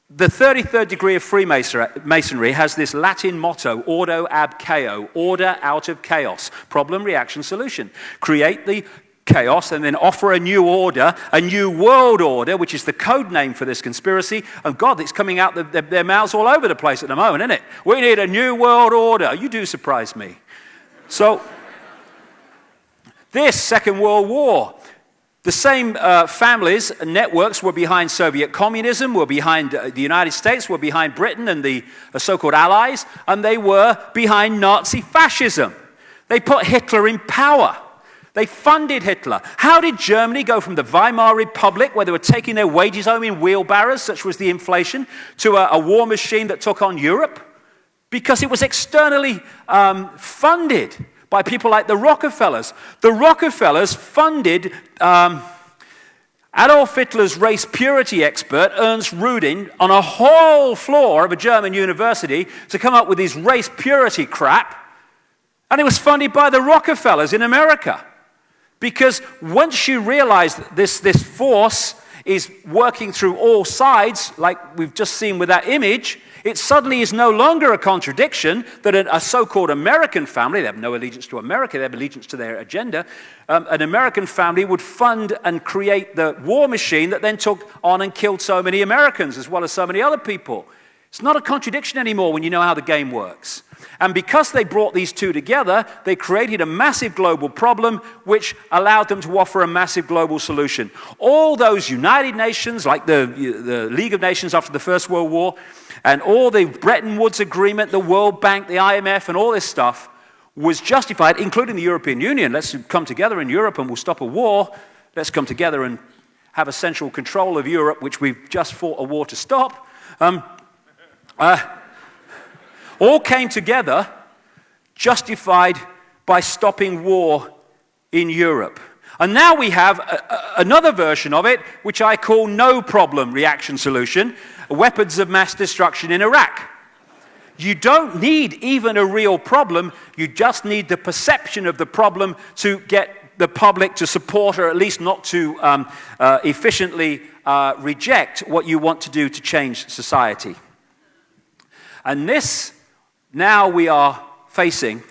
The 33rd degree of Freemasonry has this Latin motto, ordo ab chaos, order out of chaos, problem, reaction, solution. Create the chaos and then offer a new order, a new world order, which is the code name for this conspiracy. And God, it's coming out their mouths all over the place at the moment, isn't it? We need a new world order. You do surprise me. So, this Second World War. The same families and networks were behind Soviet communism, were behind the United States, were behind Britain and the so-called allies, and they were behind Nazi fascism. They put Hitler in power. They funded Hitler. How did Germany go from the Weimar Republic, where they were taking their wages home in wheelbarrows, such was the inflation, to a war machine that took on Europe? Because it was externally funded by people like the Rockefellers. The Rockefellers funded Adolf Hitler's race purity expert, Ernst Rudin, on a whole floor of a German university to come up with his race purity crap. And it was funded by the Rockefellers in America. Because once you realize that this force is working through all sides, like we've just seen with that image, it suddenly is no longer a contradiction that a so-called American family, they have no allegiance to America, they have allegiance to their agenda, an American family would fund and create the war machine that then took on and killed so many Americans as well as so many other people. It's not a contradiction anymore when you know how the game works. And because they brought these two together, they created a massive global problem which allowed them to offer a massive global solution. All those United Nations, like the League of Nations after the First World War, and all the Bretton Woods Agreement, the World Bank, the IMF, and all this stuff was justified, including the European Union. Let's come together in Europe and we'll stop a war. Let's come together and have a central control of Europe, which we've just fought a war to stop. All came together, justified by stopping war in Europe. And now we have another version of it, which I call no problem reaction solution, weapons of mass destruction in Iraq. You don't need even a real problem, you just need the perception of the problem to get the public to support or at least not to efficiently reject what you want to do to change society. And this, now we are facing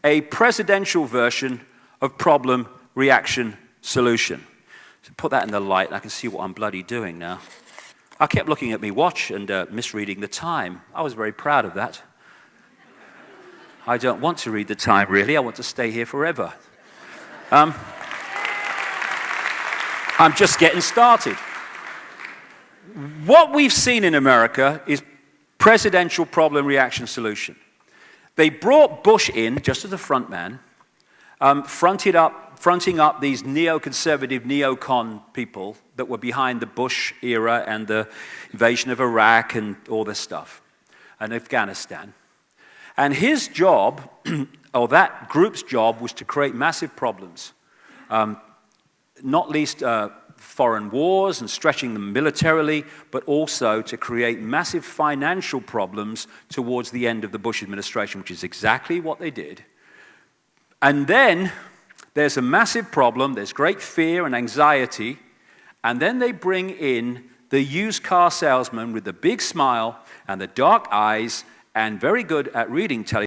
a presidential version of problem, reaction, solution. So put that in the light and I can see what I'm bloody doing now. I kept looking at my watch and misreading the time. I was very proud of that. I don't want to read the time, really. I want to stay here forever. I'm just getting started. What we've seen in America is presidential problem reaction solution. They brought Bush in just as a front man, fronting up these neoconservative, neocon people that were behind the Bush era and the invasion of Iraq and all this stuff, and Afghanistan. And his job, or that group's job, was to create massive problems, not least foreign wars and stretching them militarily, but also to create massive financial problems towards the end of the Bush administration, which is exactly what they did. And then there's a massive problem, there's great fear and anxiety, and then they bring in the used car salesman with the big smile and the dark eyes and very good at reading television.